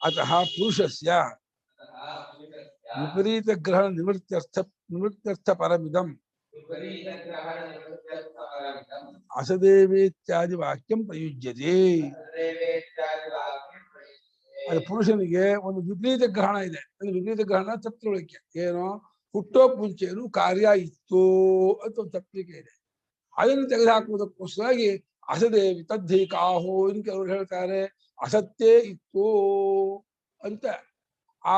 S1: ಅತಃ ಪುರುಷಸ್ಯ ವಿಪರೀತ ಗ್ರಹಣ ನಿವೃತ್ತ್ಯರ್ಥ ಪರಮಿದಂ ಅಸದೇವೇತ್ಯಾದಿ ವಾಕ್ಯಂ ಪ್ರಯುಜ್ಯತೆ. ಅದು ಪುರುಷನಿಗೆ ಒಂದು ವಿಪರೀತ ಗ್ರಹಣ ಇದೆ. ಒಂದು ವಿಪರೀತ ಗ್ರಹಣ ತತ್ವಳಿಕೆ ಏನೋ ಹುಟ್ಟೋಕ್ ಮುಂಚೆನು ಕಾರ್ಯ ಇತ್ತು ಅಂತ ಒಂದು ತತ್ವಿಕೆ ಇದೆ. ಅದನ್ನು ತೆಗೆದುಹಾಕುವುದಕ್ಕೋಸ್ಕರವಾಗಿ ಅಸದೇವಿ ತದ್ಧೈಕಾಹೋ ಇನ್ನು ಕೆಲವರು ಹೇಳ್ತಾರೆ ಅಸತ್ತೇ ಇತ್ತು ಅಂತ. ಆ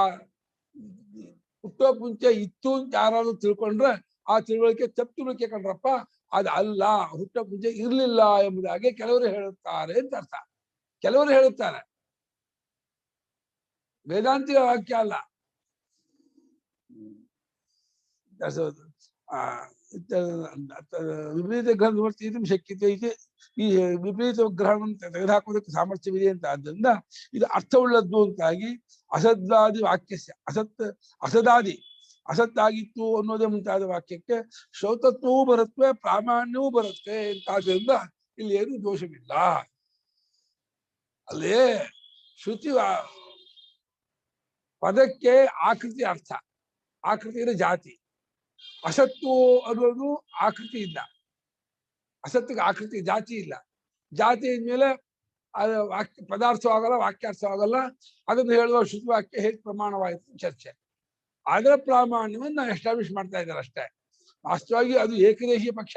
S1: ಹುಟ್ಟೋಕ್ ಮುಂಚೆ ಇತ್ತು ಅಂತ ಯಾರಾದ್ರೂ ತಿಳ್ಕೊಂಡ್ರೆ ಆ ತಿಳುವಳಿಕೆ ತಪ್ಪುಳಿಕೆ ಕಂಡ್ರಪ್ಪ, ಅದು ಅಲ್ಲ, ಹುಟ್ಟೋಕ್ ಮುಂಚೆ ಇರ್ಲಿಲ್ಲ ಎಂಬುದಾಗಿ ಕೆಲವರು ಹೇಳುತ್ತಾರೆ ಅಂತ ಅರ್ಥ. ಕೆಲವರು ಹೇಳುತ್ತಾರೆ, ವೇದಾಂತಿಕ ವಾಕ್ಯ ಅಲ್ಲ. ವಿಪರೀತ ಗ್ರಹಣ ನಿವರ್ತಿತು ಶಕ್ಯತೆ ಇದೆ. ಈ ವಿಪರೀತ ಗ್ರಹಣವನ್ನು ತೆಗೆದುಹಾಕುವುದಕ್ಕೆ ಸಾಮರ್ಥ್ಯವಿದೆ ಅಂತ ಆದ್ದರಿಂದ ಇದು ಅರ್ಥವುಳ್ಳದ್ದು ಅಂತಾಗಿ ಅಸದ್ದಾದಿ ವಾಕ್ಯಸ್ಯ ಅಸತ್ತಾಗಿತ್ತು ಅನ್ನೋದೇ ಮುಂತಾದ ವಾಕ್ಯಕ್ಕೆ ಶ್ರೌತತ್ವವೂ ಬರುತ್ತವೆ, ಪ್ರಾಮಾಣ್ಯವೂ ಬರುತ್ತೆ ಅಂತಾದ್ರಿಂದ ಇಲ್ಲಿ ಏನು ದೋಷವಿಲ್ಲ. ಅಲ್ಲೇ ಶ್ರುತಿ ಪದಕ್ಕೆ ಆಕೃತಿ ಅರ್ಥ, ಆಕೃತಿಯ ಜಾತಿ. ಅಸತ್ತು ಅನ್ನೋದು ಆಕೃತಿ ಇಲ್ಲ, ಅಸತ್ತಿಗೆ ಆಕೃತಿ ಜಾತಿ ಇಲ್ಲ. ಜಾತಿ ಇದ್ಮೇಲೆ ಅದು ವಾಕ್ಯ ಪದಾರ್ಥವಾಗಲ್ಲ, ವಾಕ್ಯಾರ್ಥವಾಗಲ್ಲ. ಅದನ್ನು ಹೇಳುವ ಶ್ರುತಿ ವಾಕ್ಯ ಹೇಗೆ ಪ್ರಮಾಣವಾಯಿತು ಚರ್ಚೆ. ಅದರ ಪ್ರಾಮಾಣ್ಯವನ್ನು ಎಸ್ಟಾಬ್ಲಿಷ್ ಮಾಡ್ತಾ ಇದ್ದಾರೆ ಅಷ್ಟೇ. ವಾಸ್ತವವಾಗಿ ಅದು ಏಕದೇಶೀಯ ಪಕ್ಷ.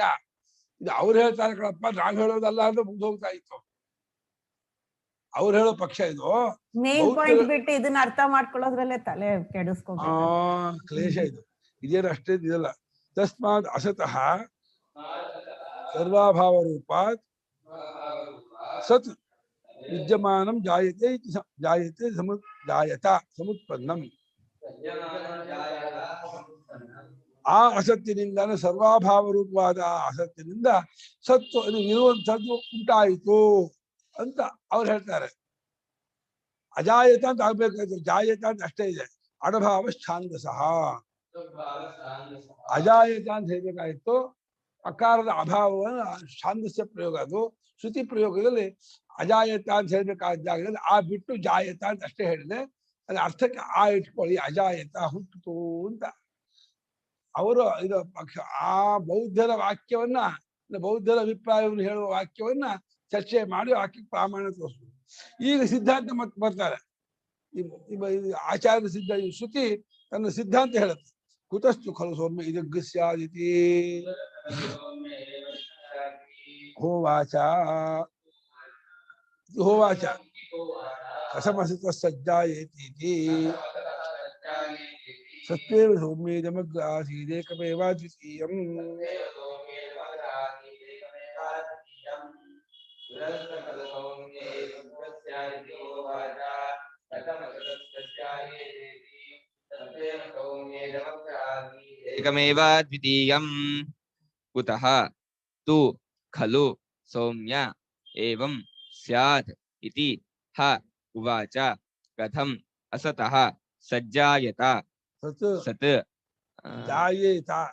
S1: ಇದು ಅವ್ರು ಹೇಳ್ತಾರೆ ಕಣಪ್ಪ, ನಾವು ಹೇಳೋದಲ್ಲ ಅಂದ್ರೆ ಮುಂದೆ ಹೋಗ್ತಾ ಇತ್ತು. ಅವ್ರು ಹೇಳೋ ಪಕ್ಷ ಇದು.
S2: ಮೇನ್ ಪಾಯಿಂಟ್ ಬಿಟ್ಟು ಇದನ್ನ ಅರ್ಥ ಮಾಡ್ಕೊಳ್ಳೋದ್ರಲ್ಲೇ ತಲೆ ಕೆಡಿಸ್ಕೊಂಡು
S1: ಕ್ಲೇಶ ಇದು. ಇದೇನು ಅಷ್ಟೇ ಇದಲ್ಲ. ತಸ್ಮಾತ್ ಅಸತಃ ಸರ್ವಾಭಾವ ರೂಪಾತ್ ಸತ್ ವಿದ್ಯಮಾನಂ ಜಾಯತೆ ಸಮುತ್ಪನ್ನಂ. ಆ ಅಸತ್ತಿನಿಂದ ಸರ್ವಾಭಾವ ರೂಪವಾದ ಅಸತ್ತಿನಿಂದ ಸತ್ತು ಅದು ಇರುವಂಥದ್ದು ಉಂಟಾಯಿತು ಅಂತ ಅವ್ರು ಹೇಳ್ತಾರೆ. ಅಜಾಯತ ಅಂತ ಆಗ್ಬೇಕಾಯ್ತು, ಜಾಯತ ಅಂತ ಅಷ್ಟೇ ಇದೆ. ಅಡಭಾವ ಛಾಂದಸಃ. ಅಜಾಯತ ಅಂತ ಹೇಳ್ಬೇಕಾಯ್ತು, ಅಕಾರದ ಅಭಾವವನ್ನು ಛಾಂದಸ್ಯ ಪ್ರಯೋಗ. ಅದು ಶ್ರುತಿ ಪ್ರಯೋಗದಲ್ಲಿ ಅಜಾಯತ ಅಂತ ಹೇಳ್ಬೇಕಾದ ಜಾಗದಲ್ಲಿ ಆ ಬಿಟ್ಟು ಜಾಯತ ಅಂತ ಅಷ್ಟೇ ಹೇಳಿದೆ. ಅದ್ರ ಅರ್ಥಕ್ಕೆ ಆ ಇಟ್ಕೊಳ್ಳಿ, ಅಜಾಯತ ಹುಟ್ಟಿತು ಅಂತ. ಅವರು ಇದು ಆ ಬೌದ್ಧರ ವಾಕ್ಯವನ್ನ, ಬೌದ್ಧರ ಅಭಿಪ್ರಾಯವನ್ನು ಹೇಳುವ ವಾಕ್ಯವನ್ನ ಚರ್ಚೆ ಮಾಡಿ ವಾಕ್ಯಕ್ಕೆ ಪ್ರಾಮಾಣ್ಯ ತೋರಿಸ್ಬೋದು. ಈಗ ಸಿದ್ಧಾಂತ ಮತ್ತೆ ಬರ್ತಾರೆ. ಆಚಾರ್ಯ ಸಿದ್ಧ ಶ್ರುತಿ ತನ್ನ ಸಿದ್ಧಾಂತ ಹೇಳುತ್ತೆ. ಕುತಸ್ತು ಖಲು ಸೌಮ್ಯ ಇದಗ್ಗ ಸ್ಯಾದಿತಿ ಹೋವಾಚ ಹೋವಾಚ ಕಸಮಸಿತ ಸಜ್ಜಾಯೇತೀತಿ ಸತ್ವೇವ ಸೌಮ್ಯೇದಮಗ್ರ ಆಸೀದೇಕಮೇವಾದ್ವಿತೀಯಂ.
S3: ಏಕಮೇವಾದ್ವಿತೀಯಂ ಕುತಃ ತು ಖಲು ಸೌಮ್ಯ ಏವಂ ಸ್ಯಾತ್ ಇತಿ ಹ ಉವಾಚ ಕಥಂ ಅಸತಃ ಸಜ್ಜಾಯತ ಸತ್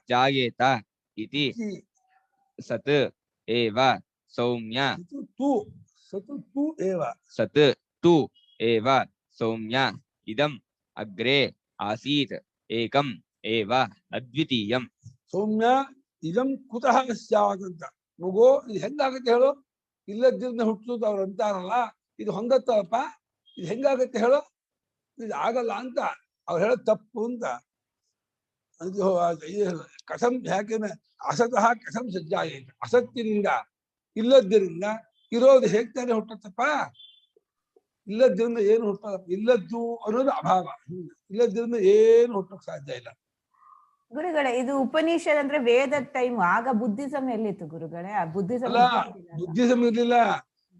S3: ಜಾಯೇತ ಇತಿ ಸತ್ ಏವ ಸೌಮ್ಯ ಸತ್ ತು ಏವ ಸೌಮ್ಯ ಇದಂ ಅಗ್ರೆ ಆಸೀತ್ ಏಕಂ ಏವ ಅದ್ವಿತೀಯಂ.
S1: ಸೌಮ್ಯ ಇದಂ ಕುತಃ ಸ್ಯಾತ್ ಅಂತ. ಮಗು ಇದು ಹೆಂಗಾಗತ್ತೆ ಹೇಳು? ಇಲ್ಲದ್ರಿಂದ ಹುಟ್ಟುದು ಅವ್ರು ಅಂತಾರಲ್ಲ, ಇದು ಹೊಂದತ್ತಪ್ಪ, ಇದು ಹೆಂಗಾಗತ್ತೆ ಹೇಳು? ಇದು ಆಗಲ್ಲ ಅಂತ ಅವ್ರು ಹೇಳೋದು ತಪ್ಪು ಅಂತ. ಕಥಂ ಯಾಕೆಂದ್ರೆ ಅಸತಃ ಕಥಂ ಸಜ್ಜಾಯೇತ, ಅಸತ್ತಿನಿಂದ ಇಲ್ಲದ್ದರಿಂದ ಇರೋದು ಹೇಗ್ ತಾನೇ ಹುಟ್ಟತ್ತಪ್ಪ? ಇಲ್ಲದ್ರಿಂದ ಏನು ಹುಟ್ಟದಪ್ಪ? ಇಲ್ಲದ್ದು ಅನ್ನೋದು ಅಭಾವ. ಇಲ್ಲದ್ರಿಂದ ಏನು ಹುಟ್ಟಕ್ ಸಾಧ್ಯ ಇಲ್ಲ.
S2: ಗುರುಗಳೇ, ಇದು ಉಪನಿಷತ್ ಅಂದ್ರೆ ವೇದದ ಟೈಮ್. ಆಗ ಬುದ್ಧಿಸಮ್ ಎಲ್ಲಿತ್ತು ಗುರುಗಳೇ? ಆ ಬುದ್ಧಿಸಮ್
S1: ಬುದ್ಧಿಸಮ್ ಇರ್ಲಿಲ್ಲ.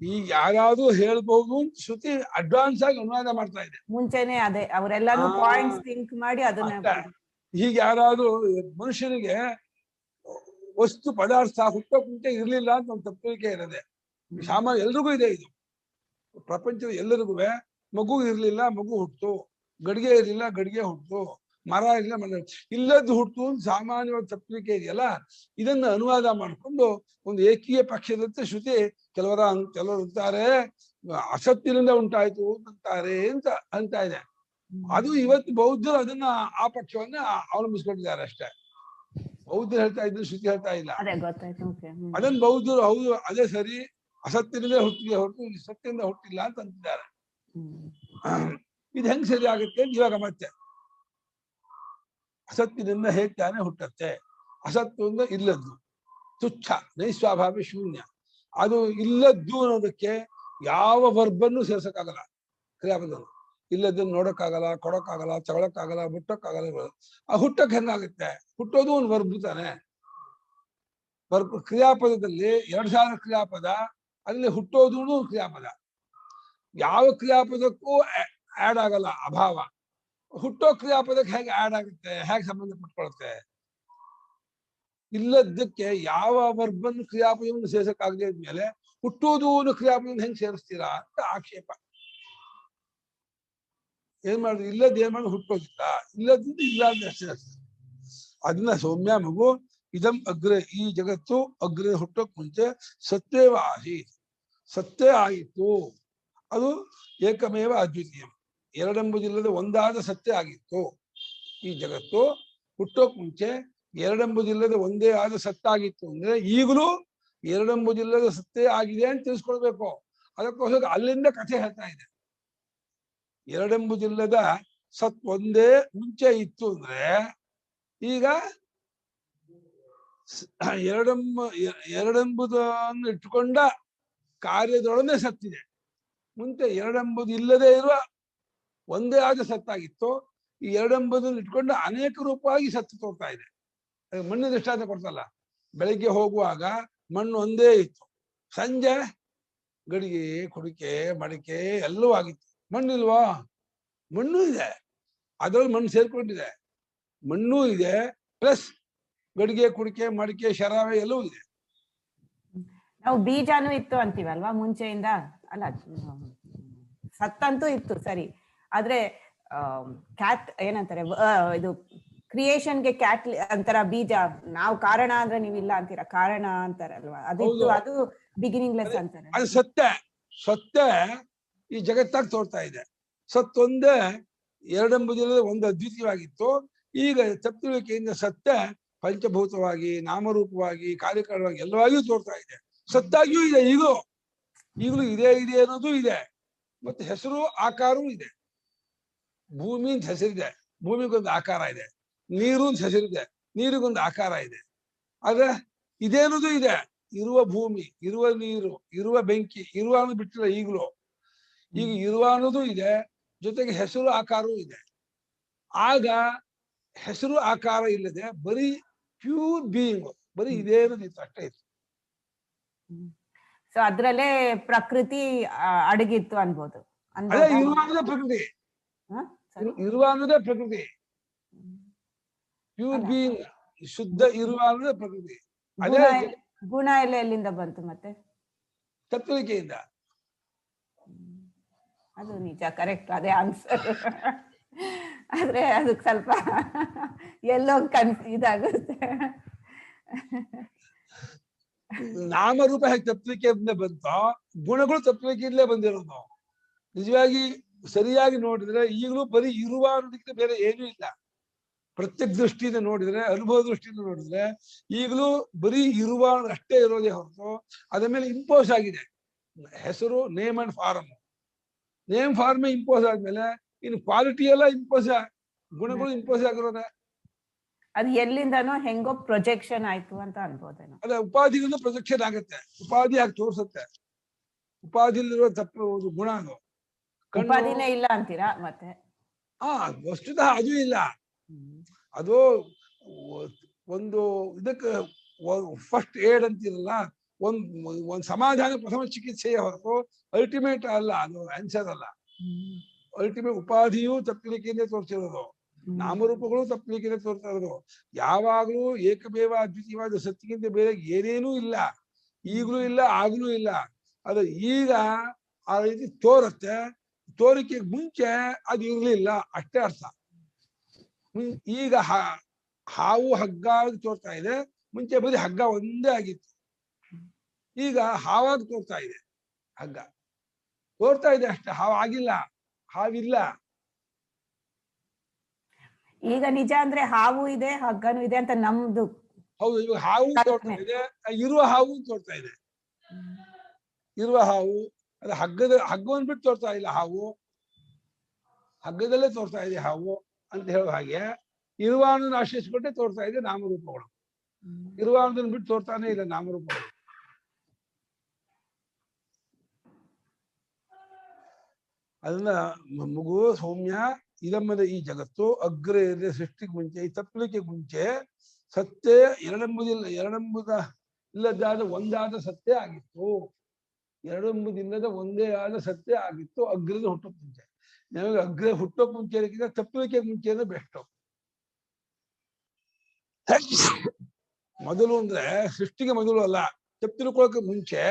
S1: ಈಗ ಯಾರಾದ್ರೂ ಹೇಳ್ಬಹುದು, ಶ್ರುತಿ ಅಡ್ವಾನ್ಸ್ ಆಗಿ ಅನುವಾದ ಮಾಡ್ತಾ ಇದೆ.
S2: ಮುಂಚೆನೆ ಅದೇ ಅವರೆಲ್ಲಾನು ಪಾಯಿಂಟ್ಸ್ ಥಿಂಕ್ ಮಾಡಿ ಅದನ್ನ.
S1: ಹೀಗೆ ಯಾರಾದ್ರೂ ಮನುಷ್ಯನಿಗೆ ವಸ್ತು ಪದಾರ್ಥ ಹುಟ್ಟೋಕುಂಟೆ ಇರ್ಲಿಲ್ಲ ಅಂತ ಒಂದು ತಪ್ಪಿಕೆ ಇರದೆ. ಸಾಮಾನ್ಯ ಎಲ್ರಿಗೂ ಇದೆ ಇದು. ಪ್ರಪಂಚದ ಎಲ್ಲರಿಗೂ ಮಗು ಇರ್ಲಿಲ್ಲ, ಮಗು ಹುಟ್ಟು, ಗಡಿಗೆ ಇರ್ಲಿಲ್ಲ, ಗಡಿಗೆ ಹುಟ್ಟು, ಮರ ಇರಲಿಲ್ಲ, ಮರ ಇಲ್ಲದ್ದು ಹುಟ್ಟು ಅಂತ ಸಾಮಾನ್ಯವಾದ ತಪ್ಪಿಕೆ ಇದೆಯಲ್ಲ, ಇದನ್ನ ಅನುವಾದ ಮಾಡಿಕೊಂಡು ಒಂದು ಏಕೀಯ ಪಕ್ಷದಂತೆ ಶ್ರುತಿ ಕೆಲವರು ಅಂತಾರೆ ಅಸತ್ತಿನಿಂದ ಉಂಟಾಯ್ತು ಅಂತಾರೆ ಅಂತ ಇದೆ. ಅದು ಇವತ್ತು ಬೌದ್ಧರು ಅದನ್ನ ಆ ಪಕ್ಷವನ್ನ ಅವಲಂಬಿಸ್ಕೊಂಡಿದ್ದಾರೆ ಅಷ್ಟೇ. ಬೌದ್ಧರು ಹೇಳ್ತಾ ಇದ್ರು, ಶ್ರುತಿ ಹೇಳ್ತಾ ಇಲ್ಲ. ಅದನ್ನ ಬೌದ್ಧರು ಹೌದು ಅದೇ ಸರಿ, ಅಸತ್ತಿನಿಂದ ಹುಟ್ಟಿಗೆ ಹೊರತು ಸತ್ಯದಿಂದ ಹುಟ್ಟಿಲ್ಲ ಅಂತ ಅಂತಿದ್ದಾರೆ. ಇದು ಹೆಂಗ್ ಸರಿ ಆಗುತ್ತೆ ಇವಾಗ ಮತ್ತೆ? ಅಸತ್ತಿನಿಂದ ಹೇಗ್ ತಾನೇ ಹುಟ್ಟತ್ತೆ? ಅಸತ್ತು ಅಂದ್ರೆ ಇಲ್ಲದ್ದು, ತುಚ್ಛ, ನೈಸ್ವಾಭಾವಿ, ಶೂನ್ಯ. ಅದು ಇಲ್ಲದ್ದು ಅನ್ನೋದಕ್ಕೆ ಯಾವ ವರ್ಬನ್ನು ಸೇರ್ಸಕ್ಕಾಗಲ್ಲ. ಕ್ರಿಯಾಪದ ಇಲ್ಲದನ್ನು ನೋಡಕ್ಕಾಗಲ್ಲ, ಕೊಡಕ್ಕಾಗಲ್ಲ, ತಗೊಳಕ್ಕಾಗಲ್ಲ, ಮುಟ್ಟಕ್ಕಾಗಲ್ಲ. ಆ ಹುಟ್ಟಕ್ ಹೆಂಗಾಗುತ್ತೆ? ಹುಟ್ಟೋದು ಒಂದು ವರ್ಬ್ ತಾನೆ. ವರ್ಬ್ ಕ್ರಿಯಾಪದದಲ್ಲಿ 2000 ಕ್ರಿಯಾಪದ, ಅಲ್ಲಿ ಹುಟ್ಟೋದು ಕ್ರಿಯಾಪದ. ಯಾವ ಕ್ರಿಯಾಪದಕ್ಕೂ ಆಡ್ ಆಗಲ್ಲ ಅಭಾವ. ಹುಟ್ಟೋ ಕ್ರಿಯಾಪದಕ್ಕೆ ಹೇಗೆ ಆಡ್ ಆಗುತ್ತೆ? ಹೇಗೆ ಸಂಬಂಧ ಪಟ್ಕೊಳುತ್ತೆ? ಇಲ್ಲದಕ್ಕೆ ಯಾವ ವರ್ಬನ್ನು ಕ್ರಿಯಾಪದವನ್ನು ಸೇರ್ಸಕ್ಕಾಗದೇ ಇದ್ಮೇಲೆ ಹುಟ್ಟೋದು ಕ್ರಿಯಾಪದವನ್ನು ಹೆಂಗ್ ಸೇರಿಸ್ತೀರಾ ಅಂತ ಆಕ್ಷೇಪ. ಏನ್ ಮಾಡುದು? ಇಲ್ಲದ್ ಏನ್ ಮಾಡುದು? ಹುಟ್ಟೋದಿಲ್ಲ. ಇಲ್ಲದಿಂದ ಇಲ್ಲ ಅಂತ ಅಷ್ಟೇ. ಅದನ್ನ ಸೌಮ್ಯ ಮಗು ಇದಂ ಅಗ್ರೆ, ಈ ಜಗತ್ತು ಅಗ್ರೆ ಹುಟ್ಟೋಕ್ ಮುಂಚೆ ಸತ್ಯವ ಆಸೀತ್, ಸತ್ಯ ಆಗಿತ್ತು. ಅದು ಏಕಮೇವ ಅದ್ವಿತೀಯಂ, ಎರಡೆಂಬುದಿಲ್ಲದೆ ಒಂದಾದ ಸತ್ಯ ಆಗಿತ್ತು. ಈ ಜಗತ್ತು ಹುಟ್ಟೋಕ್ ಮುಂಚೆ ಎರಡೆಂಬುದಿಲ್ಲದೆ ಒಂದೇ ಆದ ಸತ್ತಾಗಿತ್ತು ಅಂದ್ರೆ ಈಗಲೂ ಎರಡೆಂಬುದಿಲ್ಲದ ಸತ್ಯ ಆಗಿದೆ ಅಂತ ತಿಳಿಸ್ಕೊಳ್ಬೇಕು. ಅದಕ್ಕೋಸ್ಕರ ಅಲ್ಲಿಂದ ಕಥೆ ಹೇಳ್ತಾ ಇದೆ. ಎರಡೆಂಬುದಿಲ್ಲದ ಸತ್ ಒಂದೇ ಮುಂಚೆ ಇತ್ತು ಅಂದ್ರೆ ಈಗ ಎರಡೆಂಬುದನ್ನು ಇಟ್ಟುಕೊಂಡ ಕಾರ್ಯದೊಡನೆ ಸತ್ತಿದೆ. ಮುಂಚೆ ಎರಡೆಂಬುದು ಇಲ್ಲದೆ ಇರುವ ಒಂದೇ ಆದ ಸತ್ತಾಗಿತ್ತು. ಈ ಎರಡೆಂಬುದನ್ನು ಇಟ್ಕೊಂಡು ಅನೇಕ ರೂಪವಾಗಿ ಸತ್ತು ತೋರ್ತಾ ಇದೆ. ಮಣ್ಣಿನ ದೃಷ್ಟಾಂತ ಕೊಡ್ತಲ್ಲ, ಬೆಳಿಗ್ಗೆ ಹೋಗುವಾಗ ಮಣ್ಣು ಒಂದೇ ಇತ್ತು, ಸಂಜೆ ಗಡಿಗೆ, ಕುಡಿಕೆ, ಮಡಿಕೆ ಎಲ್ಲವೂ ಆಗಿತ್ತು. ಮಣ್ಣಿಲ್ವಾ? ಮಣ್ಣು ಇದೆ, ಅದ್ರಲ್ಲಿ ಮಣ್ಣು ಸೇರ್ಕೊಂಡಿದೆ. ಮಣ್ಣು ಇದೆ ಪ್ಲಸ್ ಗಡಿಗೆ, ಕುಡಿಕೆ, ಮಡಿಕೆ, ಶರಾವೆ ಎಲ್ಲವೂ ಇದೆ.
S2: ನಾವು ಬೀಜಾನು ಇತ್ತು ಅಂತೀವಲ್ವಾ ಮುಂಚೆಯಿಂದ. ಅಲ್ಲ, ಸತ್ತಂತೂ ಇತ್ತು ಸರಿ. ಆದ್ರೆ ಕ್ಯಾಟ್ ಏನಂತಾರೆ, ಇದು ಕ್ರಿಯೇಷನ್ಗೆ ಕ್ಯಾಟ್ ಅಂತಾರ ಬೀಜ, ನಾವು ಕಾರಣ ಅಂದ್ರೆ ನೀವಿಲ್ಲ ಅಂತೀರಾ, ಕಾರಣ ಅಂತಾರಲ್ವಾ, ಅದಿತ್ತು, ಅದು ಬಿಗಿನಿಂಗ್ಲೆಸ್ ಅಂತಾರೆ.
S1: ಅದು ಸತ್ಯ. ಸತ್ಯ ಈ ಜಗತ್ತಾಗಿ ತೋರ್ತಾ ಇದೆ. ಸತ್ತೊಂದೇ ಎರಡೆಂಬುದಿಲ್ಲದೆ ಒಂದು ಅದ್ವಿತೀಯವಾಗಿತ್ತು. ಈಗ ತಪ್ಪುವಿಕೆಯಿಂದ ಸತ್ಯ ಪಂಚಭೂತವಾಗಿ, ನಾಮರೂಪವಾಗಿ, ಕಾರ್ಯಕಾರವಾಗಿ ಎಲ್ಲವಾಗಿಯೂ ತೋರ್ತಾ ಇದೆ. ಸತ್ತಾಗಿಯೂ ಇದೆ. ಈಗಲೂ ಇದೆ ಅನ್ನೋದು ಇದೆ. ಮತ್ತೆ ಹೆಸರು ಆಕಾರವೂ ಇದೆ. ಭೂಮಿ ಅಂತ ಹೆಸರಿದೆ, ಭೂಮಿಗೊಂದು ಆಕಾರ ಇದೆ. ನೀರು ಅಂತ ಹೆಸರಿದೆ, ನೀರಿಗೊಂದು ಆಕಾರ ಇದೆ. ಆದ್ರೆ ಇದೆ ಅನ್ನೋದು ಇದೆ. ಇರುವ ಭೂಮಿ, ಇರುವ ನೀರು, ಇರುವ ಬೆಂಕಿ, ಇರುವ ಅನ್ನೋದು ಬಿಟ್ಟಿಲ್ಲ. ಈಗ ಇರುವ ಅನ್ನೋದು ಇದೆ, ಜೊತೆಗೆ ಹೆಸರು ಆಕಾರವೂ ಇದೆ. ಆಗ ಹೆಸರು ಆಕಾರ ಇಲ್ಲದೆ ಬರೀ ಪ್ಯೂರ್ ಬೀಯಿಂಗ್, ಬರೀ ಇದೇ ಅನ್ನೋದಿತ್ತು, ಅಷ್ಟೇ ಇತ್ತು.
S2: ಸೊ ಅದ್ರಲ್ಲೇ ಪ್ರಕೃತಿ ಅಡಗಿತ್ತು ಅನ್ಬೋದು.
S1: ಅದೇ ಇರುವ ಅನ್ನೋದೇ ಪ್ರಕೃತಿ. ಇರುವ ಅನ್ನೋದೇ ಪ್ರಕೃತಿ. ಪ್ಯೂರ್ ಬೀಯಿಂಗ್, ಶುದ್ಧ ಇರುವ ಅನ್ನೋದೇ ಪ್ರಕೃತಿ. ಅದೇ
S2: ಗುಣ ಎಲ್ಲ ಎಲ್ಲಿಂದ ಬಂತು ಮತ್ತೆ?
S1: ತತ್ವಿಕೆಯಿಂದ.
S2: ಅದು ನಿಜ, ಕರೆಕ್ಟ್, ಅದೇ ಆನ್ಸರ್. ಆದ್ರೆ ಅದಕ್ಕೆ ಸ್ವಲ್ಪ ಎಲ್ಲೋ ಇದಾಗುತ್ತೆ.
S1: ನಾಮರೂಪ ಹೇಗೆ ತತ್ವಿಕೆಯಿಂದ ಬಂತೋ, ಗುಣಗಳು ತತ್ವಿಕೆಯಿಂದಲೇ ಬಂದಿರೋದು. ನಿಜವಾಗಿ ಸರಿಯಾಗಿ ನೋಡಿದ್ರೆ ಈಗಲೂ ಬರೀ ಇರುವ ಅನ್ನೋದಕ್ಕೆ ಬೇರೆ ಏನೂ ಇಲ್ಲ. ಪ್ರತ್ಯಕ್ಷ ದೃಷ್ಟಿಯಿಂದ ನೋಡಿದ್ರೆ, ಅನುಭವ ದೃಷ್ಟಿಯಿಂದ ನೋಡಿದ್ರೆ ಈಗಲೂ ಬರೀ ಇರುವ ಅಷ್ಟೇ ಇರೋದೇ ಹೊರತು ಅದ್ರ ಮೇಲೆ ಇಂಪೋಸ್ ಆಗಿದೆ ಹೆಸರು, ನೇಮ್ ಅಂಡ್ ಫಾರಮ್. ನೇಮ್ ಫಾರ್ಮೇ ಇಂಪೋಸ್ ಆದ್ಮೇಲೆ ಇನ್ನು ಕ್ವಾಲಿಟಿ ಎಲ್ಲ ಇಂಪೋಸ್, ಗುಣಗಳು ಇಂಪೋಸ್ ಆಗಿರೋದೆ.
S2: ಅದು ಎಲ್ಲಿಂದನೋ ಹೆಂಗೋ ಪ್ರೊಜೆಕ್ಷನ್ ಆಯ್ತು ಅಂತ ಅನ್ಬೋದೇನೋ.
S1: ಅದೇ ಉಪಾಧಿಗಳಿಂದ ಪ್ರೊಜೆಕ್ಷನ್ ಆಗುತ್ತೆ, ಉಪಾಧಿ ಆಗಿ ತೋರಿಸುತ್ತೆ. ಉಪಾಧಿಲಿರೋ ತಪ್ಪು ಗುಣ ಅದು.
S2: ಉಪಾಧಿನೇ ಇಲ್ಲ ಅಂತೀರಾ ಮತ್ತೆ?
S1: ವಸ್ತುತಃ ಅದು ಇಲ್ಲ. ಅದು ಒಂದು ಇದಕ್ಕೆ ಫಸ್ಟ್ ಏಡ್ ಅಂತಿರಲ್ಲ, ಒಂದ್ ಸಮಾಧಾನ ಪ್ರಥಮ ಚಿಕಿತ್ಸೆಯ ಹೊರತು ಅಲ್ಟಿಮೇಟ್ ಅಲ್ಲ, ಅದು ಆನ್ಸರ್ ಅಲ್ಲ. ಅಲ್ಟಿಮೇಟ್ ಉಪಾಧಿಯು ತಪ್ಪಲಿಕೆಯಿಂದ ತೋರಿಸಿರೋದು, ನಾಮರೂಪಗಳು ತಪ್ಪಲಿಕೆಯಿಂದ ತೋರ್ತಾ ಇರೋದು. ಯಾವಾಗ್ಲೂ ಏಕಮೇವ ಅದ್ವಿತೀಯವಾದ ಸತ್ಯಕ್ಕಿಂತ ಬೇರೆ ಏನೇನೂ ಇಲ್ಲ. ಈಗಲೂ ಇಲ್ಲ, ಆಗ್ಲೂ ಇಲ್ಲ. ಅದು ಈಗ ಆ ರೀತಿ ತೋರುತ್ತೆ. ತೋರಿಕೆಗೆ ಮುಂಚೆ ಅದು ಇರ್ಲಿಲ್ಲ, ಅಷ್ಟೇ ಅರ್ಥ. ಈಗ ಹಾವು ಹಗ್ಗ ತೋರ್ತಾ ಇದೆ, ಮುಂಚೆ ಬರೀ ಹಗ್ಗ ಒಂದೇ ಆಗಿತ್ತು. ಈಗ ಹಾವಾಗಿ ತೋರ್ತಾ ಇದೆ, ಹಗ್ಗ ತೋರ್ತಾ ಇದೆ ಅಷ್ಟೇ, ಹಾವು ಆಗಿಲ್ಲ, ಹಾವಿಲ್ಲ.
S2: ಈಗ ನಿಜ ಅಂದ್ರೆ ಹಾವು ಇದೆ, ಹಗ್ಗನೂ ಇದೆ ಅಂತ ನಮ್ದು.
S1: ಹೌದು, ಇವಾಗ ಹಾವು ತೋರ್ತಾ ಇದೆ, ಇರುವ ಹಾವು ತೋರ್ತಾ ಇದೆ. ಇರುವ ಹಾವು ಅದು ಹಗ್ಗವನ್ನು ಬಿಟ್ಟು ತೋರ್ತಾ ಇಲ್ಲ. ಹಾವು ಹಗ್ಗದಲ್ಲೇ ತೋರ್ತಾ ಇದೆ ಹಾವು ಅಂತ ಹೇಳೋ ಹಾಗೆ ಇರುವಾನನ್ನು ಆಶ್ರಯಿಸಿಕೊಂಡೇ ತೋರ್ತಾ ಇದೆ ನಾಮರೂಪಗಳು. ಇರುವಾನದನ್ನು ಬಿಟ್ಟು ತೋರ್ತಾನೆ ಇಲ್ಲ ನಾಮರೂಪಗಳು. ಅದನ್ನ ಮಗು ಸೌಮ್ಯ, ಇದಮ್ಮದ ಈ ಜಗತ್ತು ಅಗ್ರೆ ಸೃಷ್ಟಿಗೆ ಮುಂಚೆ, ಈ ತಪ್ಪಲಿಕ್ಕೆ ಮುಂಚೆ ಸತ್ಯ ಎರಡೆಂಬುದ ಇಲ್ಲದಾದ ಒಂದಾದ ಸತ್ಯ ಆಗಿತ್ತು. ಎರಡೆಂಬುದಿಲ್ಲದ ಒಂದೇ ಆದ ಸತ್ಯ ಆಗಿತ್ತು ಅಗ್ರದ ಹುಟ್ಟೋಕ್ ಮುಂಚೆ. ನಮಗೆ ಅಗ್ರ ಹುಟ್ಟೋಕ್ ಮುಂಚೆ ತಪ್ಪಲಿಕ್ಕೆ ಮುಂಚೆನೇ ಬೆಸ್ಟ್. ಮೊದಲು ಅಂದ್ರೆ ಸೃಷ್ಟಿಗೆ ಮೊದಲು ಅಲ್ಲ, ತಪ್ಪು ತಿಳ್ಕೊಳ್ಳೋಕೆ ಮುಂಚೆ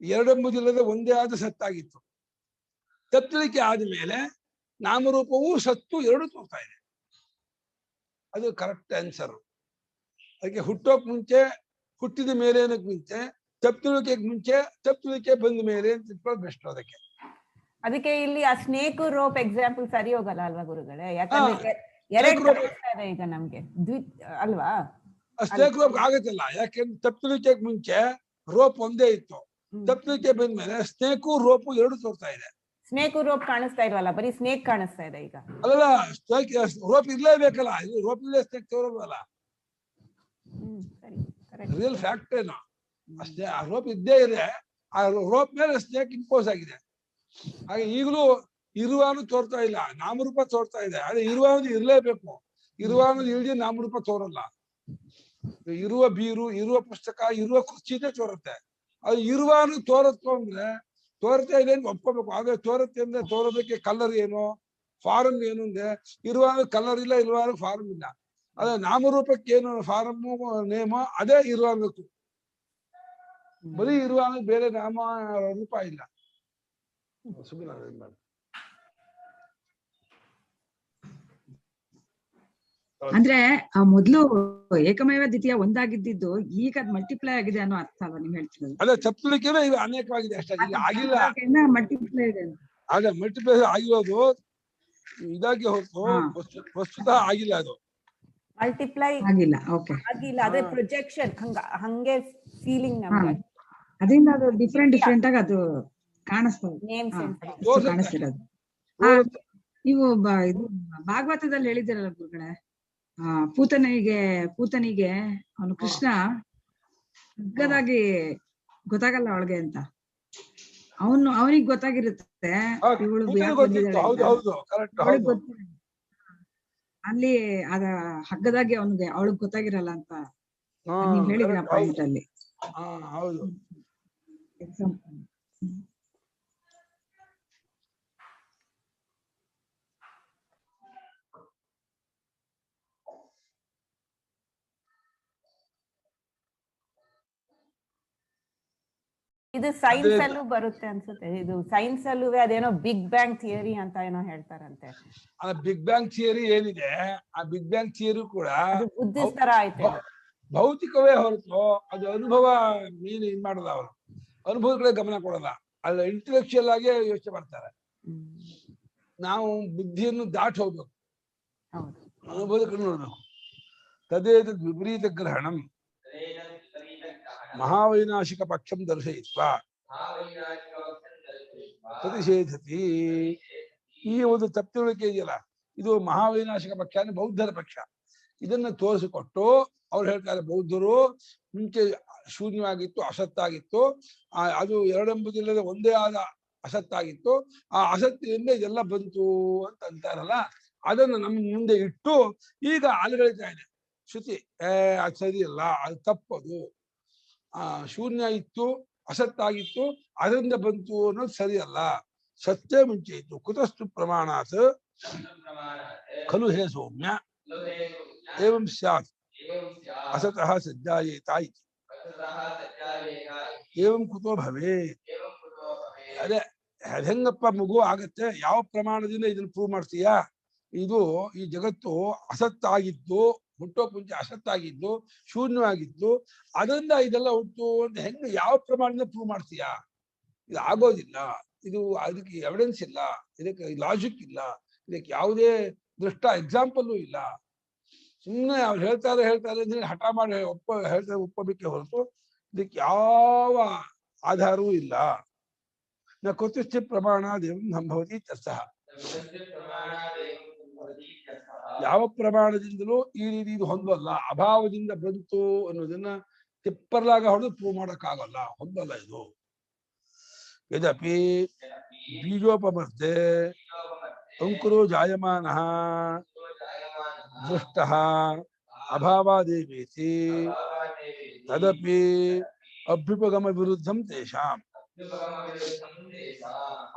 S1: ಎರಡೆಂಬುದಿಲ್ಲದ ಒಂದೇ ಆದ ಸತ್ತಾಗಿತ್ತು. ತಪ್ಪಲಿಕ್ಕೆ ಆದ್ಮೇಲೆ ನಾಮರೂಪವೂ ಸತ್ತು ಎರಡು ತೋರ್ತಾ ಇದೆ. ಅದು ಕರೆಕ್ಟ್ ಆನ್ಸರ್. ಅದಕ್ಕೆ ಹುಟ್ಟೋಕ್ ಮುಂಚೆ, ಹುಟ್ಟಿದ ಮೇಲೆ ಏನಕ್ಕೆ ಮುಂಚೆ, ತಪ್ಪಲಿಕೆ ಮುಂಚೆ, ತಪ್ಪಲಿಕೆ ಬಂದ ಮೇಲೆ ಅಂತ ತಿಳ್ಕೊಳ್ಳೋದು ಬೆಸ್ಟ್.
S2: ಅದಕ್ಕೆ ಇಲ್ಲಿ ಆ ಸ್ನೇಕ್ ರೋಪ್ ಎಕ್ಸಾಂಪಲ್ ಸರಿ ಹೋಗಲ್ಲ ಅಲ್ವಾ ಗುರುಗಳೇ? ಯಾಕಂದ್ರೆ ಎರಡು ಈಗ ನಮ್ಗೆ ಅಲ್ವಾ?
S1: ಸ್ನೇಕ್ ರೋಪ್ ಆಗತ್ತಲ್ಲ, ಯಾಕೆಂದ್ರೆ ತಪ್ಪಲಿಕೆ ಮುಂಚೆ ರೋಪ್ ಒಂದೇ ಇತ್ತು, ತಪ್ಪಲಿಕೆ ಬಂದ್ಮೇಲೆ ಸ್ನೇಕು ರೋಪು ಎರಡು ತೋರ್ತಾ ಇದೆ.
S2: ಸ್ನೇಕ್ ರೋಪ್ ಕಾಣಿಸ್ತಾ ಇಲ್ವಲ್ಲ, ಬರೀ ಸ್ನೇಕ್ ಕಾಣಿಸ್ತಾ ಇದೆ ಈಗ.
S1: ಅಲ್ಲ, ರೋಪ್ ಇರ್ಲೇಬೇಕಲ್ಲ, ಇದು ರೋಪ್ ಇಲ್ಲೇ ಸ್ನೇಕ್ ತೋರಲ್ವಲ್ಲ. ರಿಯಲ್ ಫ್ಯಾಕ್ಟ್ ಏನು ಅಷ್ಟೇ, ಆ ರೋಪ್ ಇದ್ದೇ ಇದೆ, ಆ ರೋಪ್ ಮೇಲೆ ಸ್ನೇಕ್ ಇಂಪೋಸ್ ಆಗಿದೆ. ಹಾಗೆ ಈಗಲೂ ಇರುವಾನು ತೋರ್ತಾ ಇಲ್ಲ, ನಾಮರೂಪ ತೋರ್ತಾ ಇದೆ. ಅದೇ ಇರುವಾನು ಇರ್ಲೇಬೇಕು, ಇರುವಾನು ಇಲ್ದಿ ನಾಮರೂಪ ತೋರಲ್ಲ. ಇರುವ ಬೀರು, ಇರುವ ಪುಸ್ತಕ, ಇರುವ ಕುರ್ಚಿನೇ ತೋರುತ್ತೆ. ಅದು ಇರುವಾನು ತೋರತ್ತು ಅಂದ್ರೆ ತೋರ್ತಾ ಇದೆ ಅಂತ ಒಪ್ಕೋಬೇಕು. ಆದ್ರೆ ತೋರುತ್ತೆ ಅಂದ್ರೆ ತೋರೋದಕ್ಕೆ ಕಲರ್ ಏನು, ಫಾರಮ್ ಏನು ಅಂದ್ರೆ ಇರುವಾಗ ಕಲರ್ ಇಲ್ಲ, ಇರುವಾಗ ಫಾರಮ್ ಇಲ್ಲ. ಅದೇ ನಾಮರೂಪಕ್ಕೆ ಏನು ಫಾರಮ್ಮು ನೇಮ ಅದೇ ಇರುವಾಗಬೇಕು. ಬರೀ ಇರುವಾಗ ಬೇರೆ ನಾಮ ರೂಪ ಇಲ್ಲ. ಸುಮ್ಮನೆ
S4: ಅಂದ್ರೆ ಮೊದ್ಲು ಏಕಮೇವ ದ್ವಿತೀಯ ಒಂದಾಗಿದ್ದು ಈಗ ಮಲ್ಟಿಪ್ಲೈ ಆಗಿದೆ ಅನ್ನೋ ಅರ್ಥ ಅಲ್ವಾ ನೀವ್ ಹೇಳ್ತಿರೋದು?
S1: ಅದೇ ತಪ್ಪಲಿಕ್ಕೆ ಇದು ಅನೇಕವಾಗಿದೆ ಅಷ್ಟೇ, ಈಗ ಆಗಿಲ್ಲ.
S4: ಮಲ್ಟಿಪ್ಲೈ ಇದೆ
S1: ಅದೇ ಮಲ್ಟಿಪ್ಲೈ ಆಗಿರೋದು ಇದಾಗಿ ಹೊರತು ಪ್ರಸ್ತುತ ಆಗಿಲ್ಲ, ಅದು
S2: ಮಲ್ಟಿಪ್ಲೈ
S4: ಆಗಿಲ್ಲ. ಓಕೆ,
S2: ಆಗಿಲ್ಲ, ಅದೇ ಪ್ರೊಜೆಕ್ಷನ್ ಹಂಗೆ ಫೀಲಿಂಗ್ ನಮ್ಗೆ.
S4: ಅದರಿಂದ ಅದು ಡಿಫ್ರೆಂಟ್ ಆಗಿ ಅದು ಕಾಣಿಸ್ತದೆ, ಕಾಣಿಸ್ತಿರೋದು. ನೀವು ಇದು ಭಾಗವತದಲ್ಲಿ ಹೇಳಿದಿರಲ್ಲ ಗುರುಗಳೇ, ಪೂತನಿಗೆ ಅವನು ಕೃಷ್ಣ ಹಗ್ಗದಾಗಿ ಗೊತ್ತಾಗಲ್ಲ ಅವಳಿಗೆ ಅಂತ, ಅವನಿಗೆ ಗೊತ್ತಾಗಿರುತ್ತೆ ಇವಳು ಅಲ್ಲಿ ಅದ ಹಗ್ಗದಾಗಿ ಅವಳಿಗೆ ಗೊತ್ತಾಗಿರಲ್ಲ ಅಂತ ನೀವ್ ಹೇಳಿದ್ರ ಪಾಯಿಂಟ್ ಅಲ್ಲಿ.
S2: ಇದು ಸೈನ್ಸ್ ಅಲ್ಲೂ ಬರುತ್ತೆ ಅನ್ಸುತ್ತೆ, ಇದು ಸೈನ್ಸ್ ಅಲ್ಲೂ ಅದೇನೋ ಬಿಗ್ ಬ್ಯಾಂಗ್ ಥಿಯರಿ ಅಂತ ಏನೋ ಹೇಳ್ತಾರಂತೆ.
S1: ಬಿಗ್ ಬ್ಯಾಂಗ್ ಥಿಯರಿ ಏನಿದೆ, ಆ ಬಿಗ್ ಬ್ಯಾಂಗ್ ಥಿಯರಿ ಕೂಡ
S2: ಬುದ್ಧಿಸ್ಟ್ ತರ ಆಯ್ತು,
S1: ಭೌತಿಕವೇ ಹೊರತು ಅದು ಅನುಭವ ಮೀನು ಇದ್ ಮಾಡಲ್ಲ, ಅವರು ಅನುಭವದ ಕಡೆ ಗಮನ ಕೊಡಲ್ಲ, ಅಲ್ಲ ಇಂಟೆಲೆಕ್ಚುಯಲ್ ಆಗಿ ಯೋಚನೆ ಮಾಡ್ತಾರೆ. ನಾವು ಬುದ್ಧಿಯನ್ನು ದಾಟಿ ಹೋಗ್ಬೇಕು, ಅನುಭವದ ಕಡೆ ನೋಡ್ಬೇಕು. ತದೇತ ವಿಪರೀತ ಗ್ರಹಣಂ ಮಹಾವೈನಾಶಿಕ ಪಕ್ಷಂ ದರ್ಶಯಿತ್ವ ಪ್ರತಿಷೇಧತಿ. ಈ ಒಂದು ತಪ್ಪಿರುವಿಕೆ ಇದೆಯಲ್ಲ, ಇದು ಮಹಾವೈನಾಶಿಕ ಪಕ್ಷ ಅಂದ್ರೆ ಬೌದ್ಧರ ಪಕ್ಷ. ಇದನ್ನ ತೋರಿಸಿಕೊಟ್ಟು ಅವ್ರು ಹೇಳ್ತಾರೆ, ಬೌದ್ಧರು ಮುಂಚೆ ಶೂನ್ಯವಾಗಿತ್ತು, ಅಸತ್ತಾಗಿತ್ತು, ಅದು ಎರಡೆಂಬುದಿಲ್ಲದೆ ಒಂದೇ ಆದ ಅಸತ್ತಾಗಿತ್ತು, ಆ ಅಸತ್ತಿನಿಂದ ಇದೆಲ್ಲ ಬಂತು ಅಂತ ಅಂತಾರಲ್ಲ, ಅದನ್ನು ನಮ್ಮ ಮುಂದೆ ಇಟ್ಟು ಈಗ ಅಲುಗಳಿತಾ ಇದೆ ಶ್ರುತಿ. ಅದು ಸರಿಯಲ್ಲ, ಅದು ತಪ್ಪದು, ಶೂನ್ಯ ಇತ್ತು, ಅಸತ್ತಾಗಿತ್ತು, ಅದರಿಂದ ಬಂತು ಅನ್ನೋದು ಸರಿಯಲ್ಲ, ಸತ್ಯ ಮುಂಚೆ ಇತ್ತು. ಕುತಸ್ತು ಪ್ರಮಾಣಾತ್ ಖಲು ಹೇ ಸೌಮ್ಯ ಏವಂ ಸ್ಯಾತ್ ಅಸತಃ ಸಜ್ಜಾಯೇತ ಇತಿ ಏವಂ ಕುತೋ ಭವೇ. ಅದೇ ಹೆಂಗಪ್ಪ ಮಗು ಆಗತ್ತೆ, ಯಾವ ಪ್ರಮಾಣದಿಂದ ಇದನ್ನ ಪ್ರೂವ್ ಮಾಡ್ತೀಯಾ? ಈ ಜಗತ್ತು ಅಸತ್ತಾಗಿದ್ದು, ಹುಟ್ಟೋಕ್ ಮುಂಚೆ ಅಸತ್ತಾಗಿದ್ದು, ಶೂನ್ಯವಾಗಿದ್ದು, ಅದರಿಂದ ಇದೆಲ್ಲ ಹುಟ್ಟು ಅಂತ ಹೆಂಗ ಯಾವ ಪ್ರಮಾಣದಿಂದ ಪ್ರೂವ್ ಮಾಡ್ತೀಯಾ? ಇದು ಆಗೋದಿಲ್ಲ, ಅದಕ್ಕೆ ಎವಿಡೆನ್ಸ್ ಇಲ್ಲ, ಇದಕ್ಕೆ ಲಾಜಿಕ್ ಇಲ್ಲ, ಇದಕ್ಕೆ ಯಾವುದೇ ದೃಷ್ಟ ಎಕ್ಸಾಂಪಲ್ಲು ಇಲ್ಲ. ಸುಮ್ಮನೆ ಅವ್ರು ಹೇಳ್ತಾರೆ ಅಂದ್ರೆ ಹಠ ಮಾಡಿ ಒಪ್ಪಬೇಕೆ ಹೊರತು ಇದಕ್ಕೆ ಯಾವ ಆಧಾರವೂ ಇಲ್ಲ. ನ ಕುತಶ್ಚಿತ್ ಪ್ರಮಾಣಾದೇವಂ ಸಂಭವತಿ ತತ್ಸಹ. ಯಾವ ಪ್ರಮಾಣದಿಂದಲೂ ಈ ರೀತಿ ಇದು ಹೊಂದಲ್ಲ, ಅಭಾವದಿಂದ ಬಂತು ಅನ್ನೋದನ್ನ ತಿಪ್ಪರ್ಲಾಗ ಹೊಡೆದು ಪ್ರೂವ್ ಮಾಡಕ್ಕಾಗಲ್ಲ, ಹೊಂದಲ್ಲ ಇದು. ಯದಪಿ ಬೀಜೋಪಮರ್ತೆ ಅಂಕುರೋ ಜಾಯಮಾನಃ ದೃಷ್ಟಃ ಅಭಾವಾದೇವೇತಿ ತದಪಿ ಅಭ್ಯುಪಗಮ ವಿರುದ್ಧಂ ತೇಷಾಂ.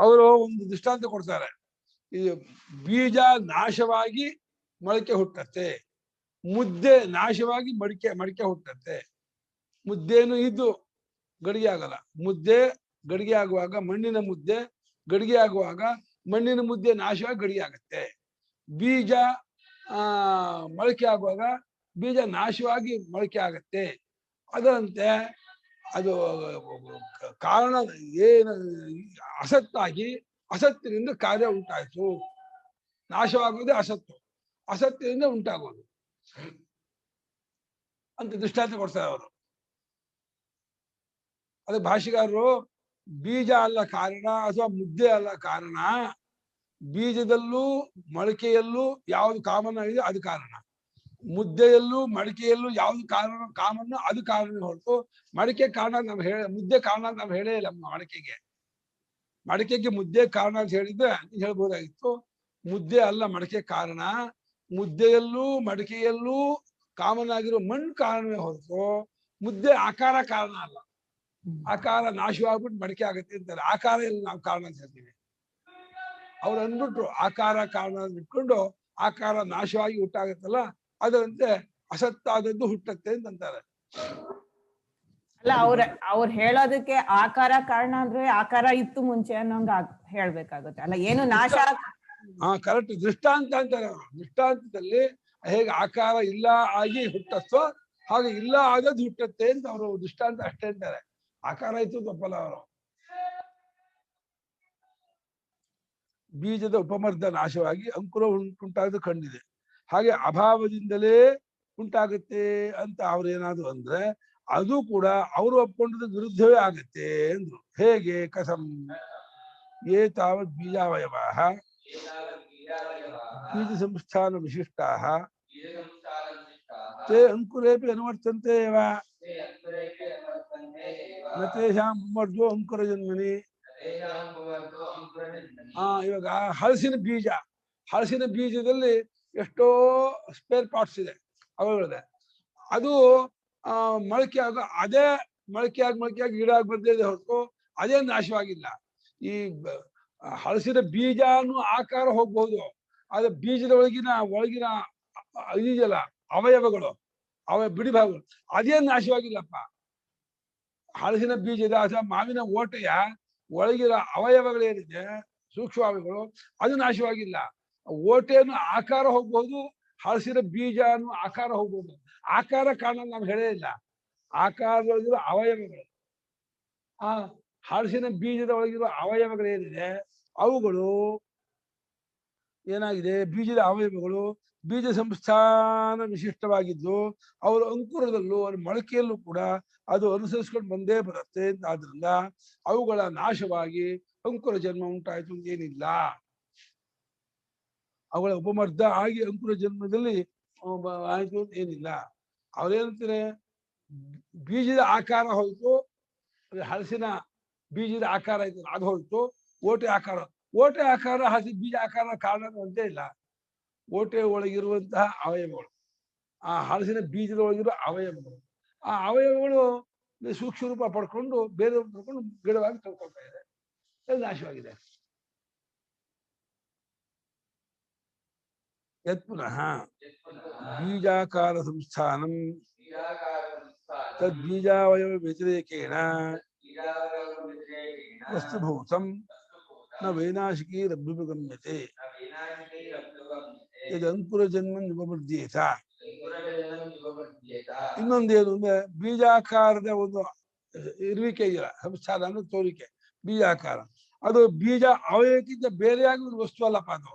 S1: ಅವರು ಒಂದು ದೃಷ್ಟಾಂತ ಕೊಡ್ತಾರೆ. ಇದು ಬೀಜ ನಾಶವಾಗಿ ಮೊಳಕೆ ಹುಟ್ಟತ್ತೆ, ಮುದ್ದೆ ನಾಶವಾಗಿ ಮಡಿಕೆ ಹುಟ್ಟತ್ತೆ. ಮುದ್ದೇನು ಇದ್ದು ಗಡಿಗೆ ಆಗಲ್ಲ, ಮುದ್ದೆ ಗಡಿಗೆ ಆಗುವಾಗ ಮಣ್ಣಿನ ಮುದ್ದೆ ಗಡಿಗೆ ಆಗುವಾಗ ಮಣ್ಣಿನ ಮುದ್ದೆ ನಾಶವಾಗಿ ಗಡಿಗೆ ಆಗತ್ತೆ. ಬೀಜ ಮೊಳಕೆ ಆಗುವಾಗ ಬೀಜ ನಾಶವಾಗಿ ಮೊಳಕೆ ಆಗತ್ತೆ. ಅದರಂತೆ ಅದು ಕಾರಣ ಏನು, ಅಸತ್ತಾಗಿ ಅಸತ್ತಿನಿಂದ ಕಾರ್ಯ ಉಂಟಾಯ್ತು. ನಾಶವಾಗುವುದೇ ಅಸತ್ತು, ಅಸತ್ತಿನಿಂದ ಉಂಟಾಗೋದು ಅಂತ ದೃಷ್ಟಾಂತ ಕೊಡ್ತಾರೆ ಅವರು. ಅದಕ್ಕೆ ಭಾಷೆಗಾರರು ಬೀಜ ಅಲ್ಲ ಕಾರಣ ಅಥವಾ ಮುದ್ದೆ ಅಲ್ಲ ಕಾರಣ, ಬೀಜದಲ್ಲೂ ಮೊಳಕೆಯಲ್ಲೂ ಯಾವುದು ಕಾಮನ್ ಆಗಿದೆ ಅದು ಕಾರಣ, ಮುದ್ದೆಯಲ್ಲೂ ಮಡಿಕೆಯಲ್ಲೂ ಯಾವ್ದು ಕಾಮನ್ನು ಅದು ಕಾರಣ ಹೊರತು ಮಡಿಕೆ ಕಾರಣ ಮುದ್ದೆ ಕಾರಣ ನಾವು ಹೇಳೇ ಇಲ್ಲ. ಮಡಿಕೆಗೆ ಮುದ್ದೆ ಕಾರಣ ಅಂತ ಹೇಳಿದ್ರೆ ಹೇಳ್ಬೋದಾಗಿತ್ತು. ಮುದ್ದೆ ಅಲ್ಲ ಮಡಿಕೆ ಕಾರಣ, ಮುದ್ದೆಯಲ್ಲೂ ಮಡಿಕೆಯಲ್ಲೂ ಕಾಮನ್ ಆಗಿರೋ ಮಣ್ಣು ಕಾರಣವೇ ಹೊರತು ಮುದ್ದೆ ಆಕಾರ ಕಾರಣ ಅಲ್ಲ. ಆಕಾರ ನಾಶವಾಗ್ಬಿಟ್ಟು ಮಡಿಕೆ ಆಗುತ್ತೆ ಅಂತಾರೆ, ಆಕಾರ ಎಲ್ಲ ನಾವು ಕಾರಣ ಅಂತ ಹೇಳ್ತೀವಿ. ಅವ್ರು ಅಂದ್ಬಿಟ್ರು ಆಕಾರ ಕಾರಣ ಇಟ್ಕೊಂಡು ಆಕಾರ ನಾಶವಾಗಿ ಹುಟ್ಟಾಗತ್ತಲ್ಲ, ಅದರಂತೆ ಅಸತ್ತಾದದ್ದು ಹುಟ್ಟತ್ತೆ ಅಂತಾರೆ.
S2: ಅಲ್ಲ ಅವ್ರ ಹೇಳೋದಕ್ಕೆ ಆಕಾರ ಕಾರಣ ಅಂದ್ರೆ ಆಕಾರ ಇತ್ತು ಮುಂಚೆ ಅನ್ನೋಂಗ ಹೇಳ್ಬೇಕಾಗುತ್ತೆ ಅಲ್ಲ, ಏನು ನಾಶ.
S1: ಕರೆಕ್ಟ್, ದೃಷ್ಟಾಂತ ಅಂತಾರೆ ಅವರು. ದೃಷ್ಟಾಂತದಲ್ಲಿ ಹೇಗೆ ಆಕಾರ ಇಲ್ಲ ಆಗಿ ಹುಟ್ಟತ್ತೋ ಹಾಗೆ ಇಲ್ಲ ಆಗದ್ ಹುಟ್ಟತ್ತೆ ಅಂತ ಅವರು ದೃಷ್ಟಾಂತ ಅಷ್ಟೇ ಅಂತಾರೆ. ಆಕಾರ ಆಯ್ತು ತಪ್ಪಲ್ಲ ಅವರು. ಬೀಜದ ಉಪಮರ್ದ ನಾಶವಾಗಿ ಅಂಕುರ ಉಂಟಾಗದು ಕಂಡಿದೆ. ಹಾಗೆ ಅಭಾವದಿಂದಲೇ ಉಂಟಾಗುತ್ತೆ ಅಂತ ಅವ್ರೇನಾದ್ರು ಅಂದ್ರೆ ಅದು ಕೂಡ ಅವರು ಒಪ್ಕೊಂಡದ ವಿರುದ್ಧವೇ ಆಗತ್ತೆ ಅಂದ್ರು. ಹೇಗೆ? ಕಥಂ ಯೇ ತಾವತ್ ಬೀಜಾವಯವಾಃ ಬೀಜ ಸಂಸ್ಥಾನ ವಿಶಿಷ್ಟಾಃ ತೇ ಅಂಕುರೇಪಿ ಅನುವರ್ತಂತೆ ಏವ ನ ತೇಷಾಂ ಉಪಮರ್ದೋ ಅಂಕುರ ಜನ್ಮನಿ. ಇವಾಗ ಹಲಸಿನ ಬೀಜದಲ್ಲಿ ಎಷ್ಟೋ ಸ್ಪೇರ್ ಪಾರ್ಟ್ಸ್ ಇದೆ, ಅವುಗಳಿದೆ. ಅದು ಮೊಳಕೆ ಆಗ ಅದೇ ಮೊಳಕೆಯಾಗಿ ಗಿಡ ಆಗಿ ಬಂದಿದೆ ಹೊರತು ಅದೇ ನಾಶವಾಗಿಲ್ಲ. ಈ ಹಲಸಿನ ಬೀಜನು ಆಕಾರ ಹೋಗ್ಬಹುದು, ಆದ್ರೆ ಬೀಜದ ಒಳಗಿನ ಇದೆಯಲ್ಲ ಅವಯವಗಳು, ಬಿಡಿ ಭಾಗಗಳು ಅದೇ ನಾಶವಾಗಿಲ್ಲಪ್ಪ. ಹಲಸಿನ ಬೀಜದ ಅಥವಾ ಮಾವಿನ ಓಟೆಯ ಒಳಗಿನ ಅವಯವಗಳೇನಿದೆ ಸೂಕ್ಷ್ಮಾವಯಗಳು ಅದು ನಾಶವಾಗಿಲ್ಲ. ಓಟೆಯನ್ನು ಆಕಾರ ಹೋಗ್ಬಹುದು, ಹಲಸಿನ ಬೀಜನು ಆಕಾರ ಹೋಗ್ಬಹುದು. ಆಕಾರ ಕಾರಣ ನಾವು ಹೇಳೇ ಇಲ್ಲ, ಆಕಾರದೊಳಗಿರೋ ಅವಯವಗಳು. ಆ ಹಲಸಿನ ಬೀಜದ ಒಳಗಿರೋ ಅವಯವಗಳೇನಿದೆ ಅವುಗಳು ಏನಾಗಿದೆ, ಬೀಜದ ಅವಯವಗಳು ಬೀಜ ಸಂಸ್ಥಾನ ವಿಶಿಷ್ಟವಾಗಿದ್ದು ಅವರ ಅಂಕುರದಲ್ಲೂ ಅವರ ಮೊಳಕೆಯಲ್ಲೂ ಕೂಡ ಅದು ಅನುಸರಿಸ್ಕೊಂಡು ಬಂದೇ ಬರುತ್ತೆ. ಆದ್ರಿಂದ ಅವುಗಳ ನಾಶವಾಗಿ ಅಂಕುರ ಜನ್ಮ ಉಂಟಾಯ್ತು ಏನಿಲ್ಲ. ಅವುಗಳ ಉಪಮರ್ದ ಆಗಿ ಅಂಕುರ ಜನ್ಮದಲ್ಲಿ ಆಯ್ತು ಏನಿಲ್ಲ. ಅವ್ರೇನಂತಾರೆ, ಬೀಜದ ಆಕಾರ ಹೋಯ್ತು, ಹಲಸಿನ ಬೀಜದ ಆಕಾರ ಆಯ್ತು ಅದು ಹೋಯ್ತು. ಓಟೆ ಆಕಾರ ಹಲಸಿನ ಬೀಜ ಆಕಾರ ಕಾರಣ ಅಂತೇ ಇಲ್ಲ. ಓಟೆ ಒಳಗಿರುವಂತಹ ಅವಯವಗಳು, ಆ ಹಲಸಿನ ಬೀಜದ ಒಳಗಿರುವ ಅವಯವಗಳು, ಆ ಅವಯವಗಳು ಸೂಕ್ಷ್ಮ ರೂಪ ಪಡ್ಕೊಂಡು ಬೇರೆ ಪಡ್ಕೊಂಡು ಗಿಡವಾಗಿ ತಳ್ಕೊಳ್ತಾ ಇದೆ, ಅದು ನಾಶವಾಗಿದೆ. ಯತ್ ಪುನಃ ಬೀಜಾಕಾರ ಸಂಸ್ಥಾನಂ ತದ್ ಬೀಜಾವಯವ ವ್ಯತಿರೇಕೇಣ ವಸ್ತುಭೂತಂ ನ ವೈನಾಶಿಕೀರಭ್ಯುಪಗಮ್ಯತೆ ಇದು ಅಂಕುರ ಜನ್ಮ ಉಪಮರ್ದ್ಯೇತ. ಇನ್ನೊಂದೇನು ಅಂದ್ರೆ ಬೀಜಾಕಾರದ ಒಂದು ಇರುವಿಕೆ ಇದೆಯಲ್ಲ, ಸಂಸ್ಥಾನ ಅಂದ್ರೆ ತೋರಿಕೆ, ಬೀಜಾಕಾರ ಅದು ಬೀಜ ಅವಯವಕ್ಕಿಂತ ಬೇರೆಯಾಗಿ ಒಂದು ವಸ್ತು ಅಲ್ಲಪ್ಪ. ಅದು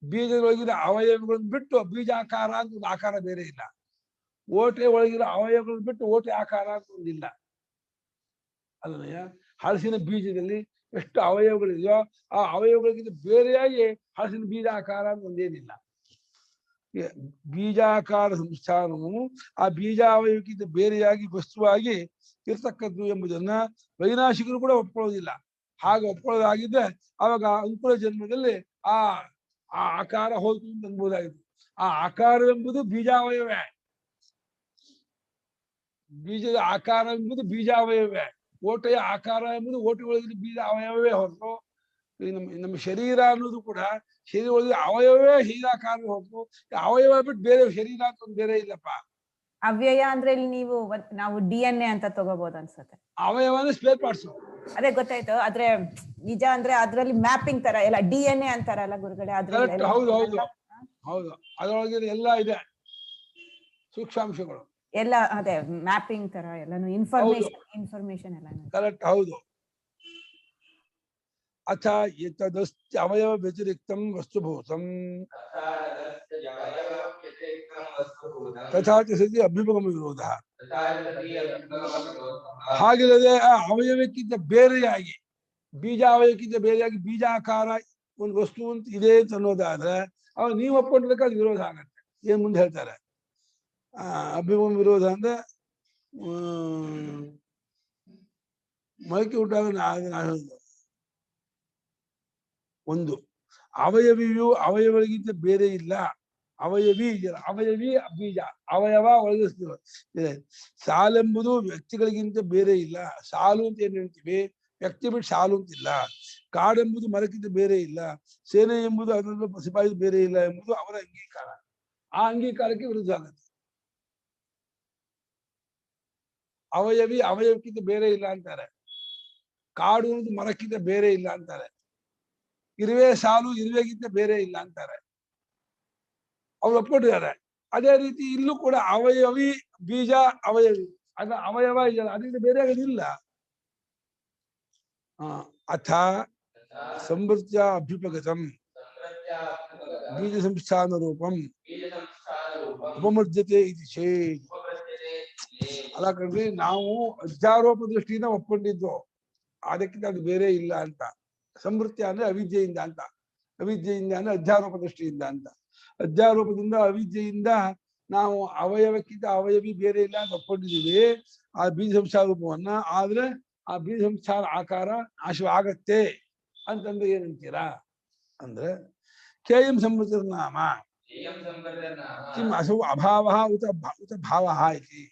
S1: ಬೀಜದೊಳಗಿನ ಅವಯವಗಳನ್ನು ಬಿಟ್ಟು ಬೀಜಾಕಾರ ಅಂತ ಒಂದು ಆಕಾರ ಬೇರೆ ಇಲ್ಲ. ಓಟೆ ಒಳಗಿರೋ ಅವಯವಗಳನ್ನು ಬಿಟ್ಟು ಓಟೆ ಆಕಾರ ಅಂತ ಒಂದಿಲ್ಲ. ಅದನ್ನ ಹಲಸಿನ ಬೀಜದಲ್ಲಿ ಎಷ್ಟು ಅವಯವಗಳಿದೆಯೋ ಆ ಅವಯವಗಳಿಗಿಂತ ಬೇರೆಯಾಗಿ ಹಲಸಿನ ಬೀಜ ಆಕಾರ ಅಂತ ಒಂದೇನಿಲ್ಲ. ಬೀಜಾಕಾರ ಸಂಸ್ಥಾನವು ಆ ಬೀಜಾವಯವಕ್ಕಿಂತ ಬೇರೆಯಾಗಿ ವಸ್ತುವಾಗಿ ಇರ್ತಕ್ಕದ್ದು ಎಂಬುದನ್ನ ವೈನಾಶಿಕರು ಕೂಡ ಒಪ್ಕೊಳ್ಳೋದಿಲ್ಲ. ಹಾಗೆ ಒಪ್ಕೊಳ್ಳೋದಾಗಿದ್ದೆ ಅವಾಗ ಅಂಕುರ ಜನ್ಮದಲ್ಲಿ ಆ ಆಕಾರ ಹೋಯ್ತು ಅಂತ ಅನ್ಬೋದಾಗಿತ್ತು. ಆ ಆಕಾರವೆಂಬುದು ಬೀಜಾವಯವೇ, ಬೀಜದ ಆಕಾರ ಎಂಬುದು ಬೀಜಾವಯವೇ, ಓಟೆಯ ಆಕಾರ ಎಂಬುದು ಓಟೆ ಒಳಗಿನ ಬೀಜ ಅವಯವೇ ಹೊರತು ನಮ್ಮ ಶರೀರ ಅನ್ನೋದು ಕೂಡ ಶರೀರ ಒಳಗೆ ಅವಯವೇ ಶರೀರಾಕಾರ ಹೊರತು ಅವಯವ ಬಿಟ್ಟು ಬೇರೆ ಶರೀರ ಅಂತ ಒಂದು ಬೇರೆ ಇಲ್ಲಪ್ಪ.
S2: ಅವ್ಯಯ ಅಂದ್ರೆ ಇಲ್ಲಿ ನಾವು DNA ಅಂತ ತಗೋಬಹುದು ಅನ್ಸುತ್ತೆ.
S1: ಅವಯವ ಅಂದ್ರೆ ಸ್ಪೇರ್ ಪಾರ್ಟ್ಸ್.
S2: ಅದೇ ಗೊತ್ತಾಯ್ತು. ಆದ್ರೆ ನಿಜ ಅಂದ್ರೆ ಅದ್ರಲ್ಲಿ ಮ್ಯಾಪಿಂಗ್ ತರ ಎಲ್ಲ DNA ಅಂತಾರಲ್ಲ ಗುರುಗಳೇ, ಅದ್ರಲ್ಲಿ
S1: ಹೌದು ಅದರೊಳಗೆ ಎಲ್ಲ ಇದೆ, ಸೂಕ್ಷ್ಮಾಂಶಗಳು
S2: ಎಲ್ಲ ಅದೇ ಮ್ಯಾಪಿಂಗ್ ತರ ಎಲ್ಲಾನು ಇನ್ಫಾರ್ಮೇಶನ್ ಎಲ್ಲ
S1: ಕರೆಕ್ಟ್. ಹೌದು. ಅಥ ಏತದಸ್ತಿ ಅವಯವ ವ್ಯತಿರಿಕ್ತಂ ವಸ್ತುಭೂತಂ ತಥಾ ಚ ಸತಿ ಅಭ್ಯುಪಗಮ ವಿರೋಧ. ಹಾಗಿಲ್ಲದೆ ಆ ಅವಯವಕ್ಕಿಂತ ಬೇರೆಯಾಗಿ ಬೀಜಾವಯಕ್ಕಿಂತ ಬೇರೆಯಾಗಿ ಬೀಜಾಕಾರ ಒಂದು ವಸ್ತು ಅಂತ ಇದೆ ಅಂತ ಅನ್ನೋದಾದ್ರೆ ಅವಾಗ ನೀವು ಒಪ್ಕೊಂಡಿದ್ದಕ್ಕೆ ಅದು ವಿರೋಧ ಆಗತ್ತೆ. ಏನ್ ಮುಂದೆ ಹೇಳ್ತಾರೆ, ಅಭ್ಯುಪಗಮ ವಿರೋಧ ಅಂದ್ರೆ ಮೊಳಕೆ ಉಂಟಾಗ ಒಂದು ಅವಯವಿಯು ಅವಯವಗಳಿಗಿಂತ ಬೇರೆ ಇಲ್ಲ. ಅವಯವಿ ಇದೆಯಲ್ಲ, ಅವಯವಿ ಬೀಜ ಅವಯವ ಒಳಗಿಸ್ತೀವಿ. ಸಾಲೆಂಬುದು ವ್ಯಕ್ತಿಗಳಿಗಿಂತ ಬೇರೆ ಇಲ್ಲ. ಸಾಲು ಅಂತ ಏನ್ ಹೇಳ್ತೀವಿ, ವ್ಯಕ್ತಿ ಬಿಟ್ಟು ಸಾಲು ಅಂತಿಲ್ಲ. ಕಾಡೆಂಬುದು ಮರಕ್ಕಿಂತ ಬೇರೆ ಇಲ್ಲ. ಸೇನೆ ಎಂಬುದು ಅದನ್ನು ಸಿಪಾಯಿ ಬೇರೆ ಇಲ್ಲ ಎಂಬುದು ಅವರ ಅಂಗೀಕಾರ. ಆ ಅಂಗೀಕಾರಕ್ಕೆ ವಿರುದ್ಧ ಆಗುತ್ತೆ. ಅವಯವಿ ಅವಯವಕ್ಕಿಂತ ಬೇರೆ ಇಲ್ಲ ಅಂತಾರೆ, ಕಾಡು ಅನ್ನೋದು ಮರಕ್ಕಿಂತ ಬೇರೆ ಇಲ್ಲ ಅಂತಾರೆ, ಇರುವೆ ಸಾಲು ಇರುವೆಗಿಂತ ಬೇರೆ ಇಲ್ಲ ಅಂತಾರೆ. ಅವ್ರು ಒಪ್ಕೊಂಡಿದ್ದಾರೆ. ಅದೇ ರೀತಿ ಇಲ್ಲೂ ಕೂಡ ಅವಯವಿ ಬೀಜ ಅವಯವಿ ಅದ ಅವಯವ ಇದೆಯಲ್ಲ ಅದರಿಂದ ಬೇರೆ ಆಗೋದಿಲ್ಲ. ಅಥ ಸಂವೃತ್ಯ ಅಭ್ಯುಪಗತಂ ಬೀಜ ಸಂಸ್ಥಾನ ರೂಪಂ ಉಪಮರ್ಜತೆ ಇದು ಚೇತ್. ಅಲ್ಲ ಕಣ್ರಿ, ನಾವು ಅಧ್ಯಾರೋಪ ದೃಷ್ಟಿಯಿಂದ ಒಪ್ಕೊಂಡಿದ್ದು, ಅದಕ್ಕಿಂತ ಅದು ಬೇರೆ ಇಲ್ಲ ಅಂತ. ಸಂವೃತ್ಯ ಅಂದ್ರೆ ಅವಿದ್ಯೆಯಿಂದ ಅಂತ, ಅವಿದ್ಯೆಯಿಂದ ಅಂದ್ರೆ ಅಧ್ಯಾರೋಪ ದೃಷ್ಟಿಯಿಂದ ಅಂತ. ಅಧ್ಯಾರೋಪದಿಂದ ಅವಿದ್ಯೆಯಿಂದ ನಾವು ಅವಯವಕ್ಕಿಂತ ಅವಯವಿ ಬೇರೆ ಇಲ್ಲ ಅಂತ ಒಪ್ಕೊಂಡಿದ್ದೀವಿ ಆ ಬೀಜ ಸಂಸ್ಥಾನ ರೂಪವನ್ನ. ಆದ್ರೆ ಆ ಬೀಜ ಸಂಸ್ಥಾನ ಆಕಾರ ನಾಶವಾಗತ್ತೆ ಅಂತಂದ್ರೆ ಏನಂತೀರಾ ಅಂದ್ರೆ, ಕೇಯಂ ಸಂವೃತಿರ್ನಾಮ ಕಿಂ ಅಸೌ ಅಭಾವ ಉತ ಭಾವ ಇತಿ.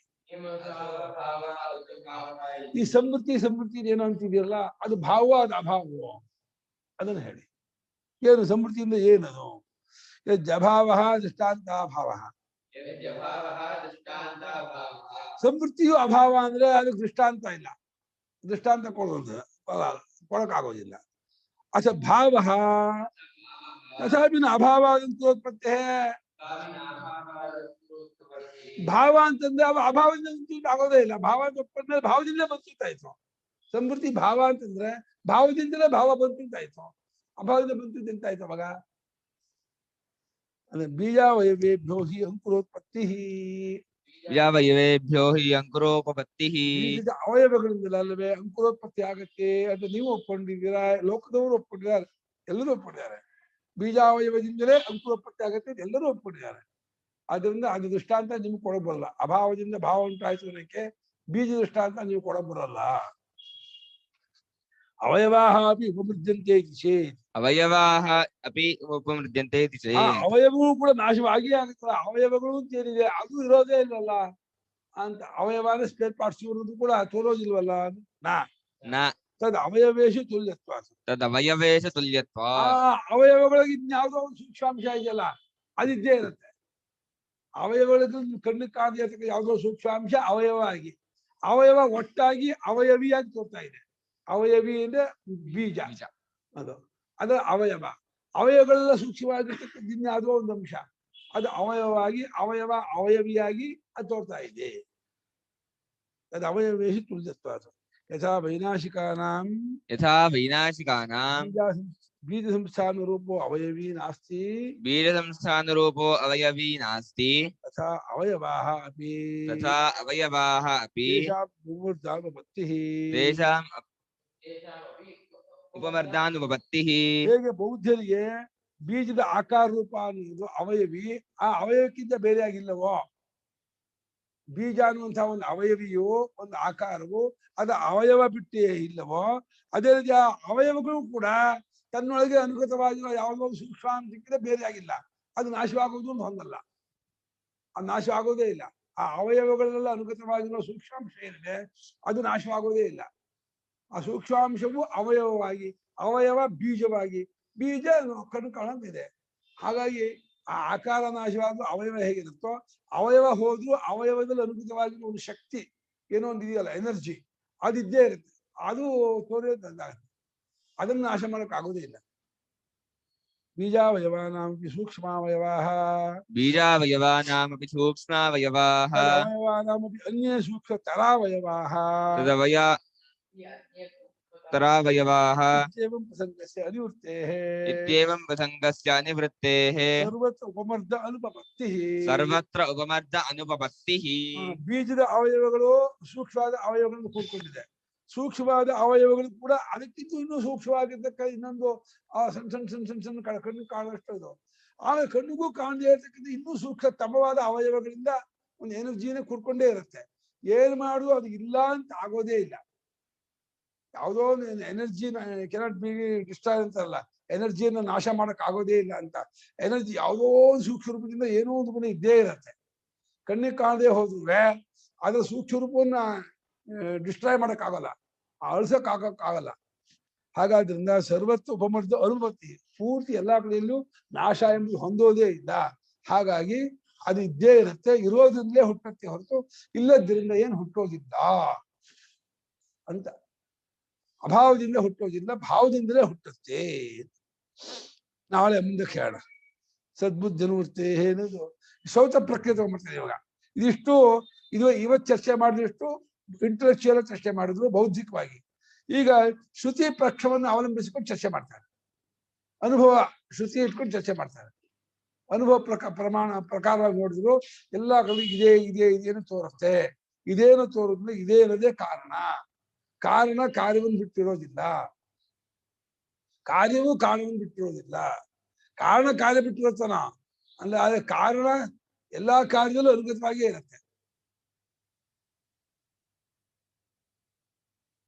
S1: ಈ ಸಮೃದ್ಧಿ ಏನು ಅಂತಿದೆಯಲ್ಲ, ಅದು ಭಾವ ಅದು ಅಭಾವ, ಅದನ್ನು ಹೇಳಿ. ಏನು ಸಮೃದ್ಧಿಯಿಂದ ಏನದು? ಯಜ್ಜಭಾವ ದೃಷ್ಟಾಂತಾಭಾವ. ಸಮೃದ್ಧಿಯು ಅಭಾವ ಅಂದ್ರೆ ಅದಕ್ಕೆ ದೃಷ್ಟಾಂತ ಇಲ್ಲ, ದೃಷ್ಟಾಂತ ಕೊಡಕ್ಕಾಗೋದಿಲ್ಲ. ಅಸ ಭಾವ ತಥಾಪಿನ ಅಭಾವಾದಂತೋತ್ಪತ್ತೆ. ಭಾವ ಅಂತಂದ್ರೆ ಅವ ಅಭಾವದಿಂದ ಆಗೋದೇ ಇಲ್ಲ. ಭಾವ ಅಂತ ಒಪ್ಕೊಂಡ್ಮೇಲೆ ಭಾವದಿಂದಲೇ ಬಂತಿತ್ತಾಯ್ತು. ಸಮೃದ್ಧಿ ಭಾವ ಅಂತಂದ್ರೆ ಭಾವದಿಂದಲೇ ಭಾವ ಬಂತಿದ್ದಾಯ್ತು, ಅಭಾವದಿಂದ ಬಂತಿದ್ದಾಯ್ತು ಅವಾಗ. ಅಂದ್ರೆ ಬೀಜಾವಯವೇಭ್ಯೋ ಹಿ ಅಂಕುರೋತ್ಪತ್ತಿ.
S3: ಬೀಜಾವಯವೇಭ್ಯೋ ಹಿ ಅಂಕುರೋಪಪತ್ತಿ.
S1: ಬೀಜದ ಅವಯವಗಳಿಂದಲೇ ಅಂಕುರೋತ್ಪತ್ತಿ ಆಗತ್ತೆ ಅಂತ ನೀವು ಒಪ್ಕೊಂಡಿದ್ದೀರಾ, ಲೋಕದವರು ಒಪ್ಕೊಂಡಿದ್ದಾರೆ, ಎಲ್ಲರೂ ಒಪ್ಕೊಂಡಿದ್ದಾರೆ. ಬೀಜಾವಯವದಿಂದಲೇ ಅಂಕುರೋತ್ಪತ್ತಿ ಆಗತ್ತೆ ಎಲ್ಲರೂ ಒಪ್ಕೊಂಡಿದ್ದಾರೆ. ಆದ್ರಿಂದ ಅದು ದೃಷ್ಟಾಂತ ನಿಮ್ಗೆ ಕೊಡಕ್ ಬರಲ್ಲ. ಅಭಾವದಿಂದ ಭಾವ ಉಂಟಾಯ್ತು ಅನ್ನಕ್ಕೆ ಬೀಜ ದೃಷ್ಟಾಂತ ನೀವು ಕೊಡಕ್ ಬರಲ್ಲ. ಅವಯವಾಹ ಅಪಿ ಉಪಮೃಜ್ಯಂತೆ ಇತಿ ಚೇತ್.
S3: ಅವಯವಾಹ ಅಪಿ ಉಪಮೃಜ್ಯಂತೆ ಇತಿ ಚೇತ್.
S1: ಅವಯವಗಳು ಕೂಡ ನಾಶವಾಗಿಯೇ ಆಗುತ್ತಲ್ಲ. ಅವಯವಗಳು ಅಂತ ಏನಿದೆ ಅದು ಇರೋದೇ ಇಲ್ಲಲ್ಲ ಅಂತ. ಅವಯವಾದ ಸ್ಪೇರ್ ಪಾರ್ಟ್ಸ್ ಇರೋದು ಕೂಡ ತೋರೋದಿಲ್ವಲ್ಲ. ತದ್ ಅವಯವೇಶು ತುಲ್ಯತ್ವ.
S3: ತದ್ ಅವಯವೇಶ ತುಲ್ಯತ್ವ.
S1: ಅವಯವಗಳಿಗೆ ಇನ್ಯಾವುದೋ ಒಂದು ಸೂಕ್ಷ್ಮಾಂಶ ಇದೆಯಲ್ಲ ಅದಿದ್ದೇ ಇರುತ್ತೆ. ಅವಯವಗಳಿಗೆ ಕಣ್ಣಿಗೆ ಕಾಣದೇ ಇರತಕ್ಕ ಯಾವುದೋ ಸೂಕ್ಷ್ಮಾಂಶ ಅವಯವ ಆಗಿ, ಅವಯವ ಒಟ್ಟಾಗಿ ಅವಯವಿಯಾಗಿ ತೋರ್ತಾ ಇದೆ. ಅವಯವಿ ಅಂದ್ರೆ ಬೀಜ, ಅದು ಅದರ ಅವಯವ. ಅವಯವಗಳೆಲ್ಲ ಸೂಕ್ಷ್ಮವಾಗಿರ್ತಕ್ಕಂಥ ಇನ್ಯಾವುದೋ ಒಂದು ಅಂಶ, ಅದು ಅವಯವಾಗಿ ಅವಯವಿಯಾಗಿ ಅದು ತೋರ್ತಾ ಇದೆ. ಅದು ಅವಯವೇಶು ತುಲ್ಯತ್ವ. ಯಥಾ ವೈನಾಶಿಕಾನಾಂ ಬೀಜ ಸಂಸ್ಥಾನ ರೂಪೋ ಅವಯವಿ ನಾಸ್ತಿ.
S3: ಬೀಜ ಸಂಸ್ಥಾನ ರೂಪೋ ಅವಯವಿ ನಾಸ್ತಿ.
S1: ತಥಾ ಅವಯವಾಹ ಅಪಿ ತೇಷಾಂ
S3: ಉಪಮರ್ದಾನುಪಪತ್ತಿಃ.
S1: ಹೇಗೆ ಬೌದ್ಧರಿಗೆ ಬೀಜದ ಆಕಾರ ರೂಪ ಅನ್ನೋದು ಅವಯವಿ, ಆ ಅವಯವಕ್ಕಿಂತ ಬೇರೆ ಆಗಿಲ್ಲವೋ. ಬೀಜ ಅನ್ನುವಂತಹ ಒಂದು ಅವಯವಿಯು, ಒಂದು ಆಕಾರವು, ಅದು ಅವಯವ ಬಿಟ್ಟೇ ಇಲ್ಲವೋ, ಅದೇ ರೀತಿ ಆ ಅವಯವಗಳು ಕೂಡ ತನ್ನೊಳಗೆ ಅನುಗತವಾಗಿರೋ ಯಾವುದೋ ಒಂದು ಸೂಕ್ಷ್ಮಾಂಶಕ್ಕಿಂತ ಬೇರೆ ಆಗಿಲ್ಲ. ಅದು ನಾಶವಾಗುವುದು ಒಂದು ಹೊಂದಲ್ಲ, ಅದು ನಾಶವಾಗೋದೇ ಇಲ್ಲ. ಆ ಅವಯವಗಳೆಲ್ಲ ಅನುಗತವಾಗಿರೋ ಸೂಕ್ಷ್ಮಾಂಶ ಏನಿದೆ ಅದು ನಾಶವಾಗೋದೇ ಇಲ್ಲ. ಆ ಸೂಕ್ಷ್ಮಾಂಶವು ಅವಯವವಾಗಿ, ಅವಯವ ಬೀಜವಾಗಿ, ಬೀಜ ಕಣ್ಣು ಕಾಣಂತಿದೆ. ಹಾಗಾಗಿ ಆ ಆಕಾರ ನಾಶವಾದ ಅವಯವ ಹೇಗಿರುತ್ತೋ, ಅವಯವ ಹೋದ್ರೂ ಅವಯವದಲ್ಲಿ ಅನುಗತವಾಗಿರೋ ಒಂದು ಶಕ್ತಿ ಏನೋ ಒಂದು ಇದೆಯಲ್ಲ, ಎನರ್ಜಿ, ಅದಿದ್ದೇ ಇರುತ್ತೆ. ಅದು ತೋರಿದಂತಾಗುತ್ತೆ, ಅದನ್ನು ನಾಶ ಮಾಡಕ್ ಆಗೋದೇ ಇಲ್ಲ. ಬೀಜಾವಯವಾನಾಮಪಿ ಸೂಕ್ಷ್ಮಾವಯವಾಃ ಅವಯವಾನಾಮಪಿ ಅನ್ಯೇ ಸೂಕ್ಷ್ಮ ತರಾವಯವಾಃ ಇತ್ಯೇವಂ ಪ್ರಸಂಗಸ್ಯ ಅನಿವೃತ್ತೇಃ ಸರ್ವತ್ರ ಉಪಮರ್ದ ಅನುಪಪತ್ತಿಃ. ಬೀಜದ ಅವಯವಗಳು ಸೂಕ್ಷ್ಮವಾದ ಅವಯವಗಳನ್ನು ಕೂಡ್ಕೊಂಡಿದೆ. ಸೂಕ್ಷ್ಮವಾದ ಅವಯವಗಳು ಕೂಡ ಅದಕ್ಕಿಂತ ಇನ್ನೂ ಸೂಕ್ಷ್ಮವಾಗಿರ್ತಕ್ಕ ಇನ್ನೊಂದು ಸಣ್ಣ ಸಣ್ಣ ಸಣ್ಣ ಸಣ್ಣ ಸಣ್ಣ ಕಣ್ಣು ಕಾಣುವಷ್ಟು ಇದು. ಆಮೇಲೆ ಕಣ್ಣಿಗೂ ಕಾಣದೇ ಇರತಕ್ಕಂಥ ಇನ್ನೂ ಸೂಕ್ಷ್ಮತಮವಾದ ಅವಯವಗಳಿಂದ ಒಂದು ಎನರ್ಜಿನೇ ಕೂಡ್ಕೊಂಡೇ ಇರುತ್ತೆ. ಏನ್ ಮಾಡುದು ಅದು ಇಲ್ಲ ಅಂತ ಆಗೋದೇ ಇಲ್ಲ. ಯಾವುದೋ ಒಂದು ಎನರ್ಜಿ ಕೆನಾಟ್ ಬಿ ಡಿಸ್ಟ್ರಾಯ್ ಅಂತಾರಲ್ಲ, ಎನರ್ಜಿಯನ್ನು ನಾಶ ಮಾಡಕ್ ಆಗೋದೇ ಇಲ್ಲ ಅಂತ. ಎನರ್ಜಿ ಯಾವುದೋ ಒಂದು ಸೂಕ್ಷ್ಮ ರೂಪದಿಂದ ಏನೋ ಒಂದು ಗುಣ ಇದ್ದೇ ಇರುತ್ತೆ. ಕಣ್ಣಿಗೆ ಕಾಣದೇ ಹೋದ್ರೆ ಅದರ ಸೂಕ್ಷ್ಮ ರೂಪವನ್ನ ಡಿಸ್ಟ್ರಾಯ್ ಮಾಡಕ್ ಆಗಲ್ಲ, ಅಳಿಸಕ್ ಆಗಲ್ಲ. ಹಾಗಾದ್ರಿಂದ ಸರ್ವತ್ರ ಉಪಮರ್ದ ಅನುಪತ್ತಿ, ಪೂರ್ತಿ ಎಲ್ಲಾ ಕಡೆಯಲ್ಲೂ ನಾಶ ಎಂಬುದು ಹೊಂದೋದೇ ಇಲ್ಲ. ಹಾಗಾಗಿ ಅದು ಇದ್ದೇ ಇರುತ್ತೆ, ಇರೋದ್ರಿಂದಲೇ ಹುಟ್ಟತ್ತೆ ಹೊರತು ಇಲ್ಲದ್ರಿಂದ ಏನು ಹುಟ್ಟೋದಿಲ್ಲ ಅಂತ. ಅಭಾವದಿಂದ ಹುಟ್ಟೋದಿಲ್ಲ, ಭಾವದಿಂದಲೇ ಹುಟ್ಟುತ್ತೆ. ನಾಳೆ ಮುಂದೆ ಕೇಳ ಸದ್ಬುದ್ಧನುವೃತ್ತೇ ಅನ್ನೋದು ಶೌಚ ಪ್ರಕ್ರಿಯೆ ತಗೊಂಡ್ಬರ್ತಾರೆ ಇವಾಗ. ಇದಿಷ್ಟು ಇವತ್ತು ಚರ್ಚೆ ಮಾಡಿದಷ್ಟು ಇಂಟೆಲೆಕ್ಚುಯಲ್ ಚರ್ಚೆ ಮಾಡಿದ್ರು ಬೌದ್ಧಿಕವಾಗಿ. ಈಗ ಶ್ರುತಿ ಪಕ್ಷವನ್ನು ಅವಲಂಬಿಸಿಕೊಂಡು ಚರ್ಚೆ ಮಾಡ್ತಾರೆ, ಅನುಭವ ಶ್ರುತಿ ಇಟ್ಕೊಂಡು ಚರ್ಚೆ ಮಾಡ್ತಾರೆ. ಅನುಭವ ಪ್ರಕಾರವಾಗಿ ನೋಡಿದ್ರು ಎಲ್ಲ ಕಡೆ ಇದೇನು ತೋರುತ್ತೆ. ಇದೇನು ತೋರಿದ್ರೆ ಇದೇನದೇ ಕಾರಣ ಕಾರ್ಯವನ್ನು ಬಿಟ್ಟಿರೋದಿಲ್ಲ, ಕಾರ್ಯವೂ ಕಾರಣವನ್ನು ಬಿಟ್ಟಿರೋದಿಲ್ಲ. ಕಾರಣ ಕಾರ್ಯ ಬಿಟ್ಟಿರುತ್ತಾನ ಅಲ್ಲ, ಆದ್ರೆ ಕಾರಣ ಎಲ್ಲಾ ಕಾರ್ಯದಲ್ಲೂ ಅನುಗತವಾಗಿಯೇ ಇರುತ್ತೆ.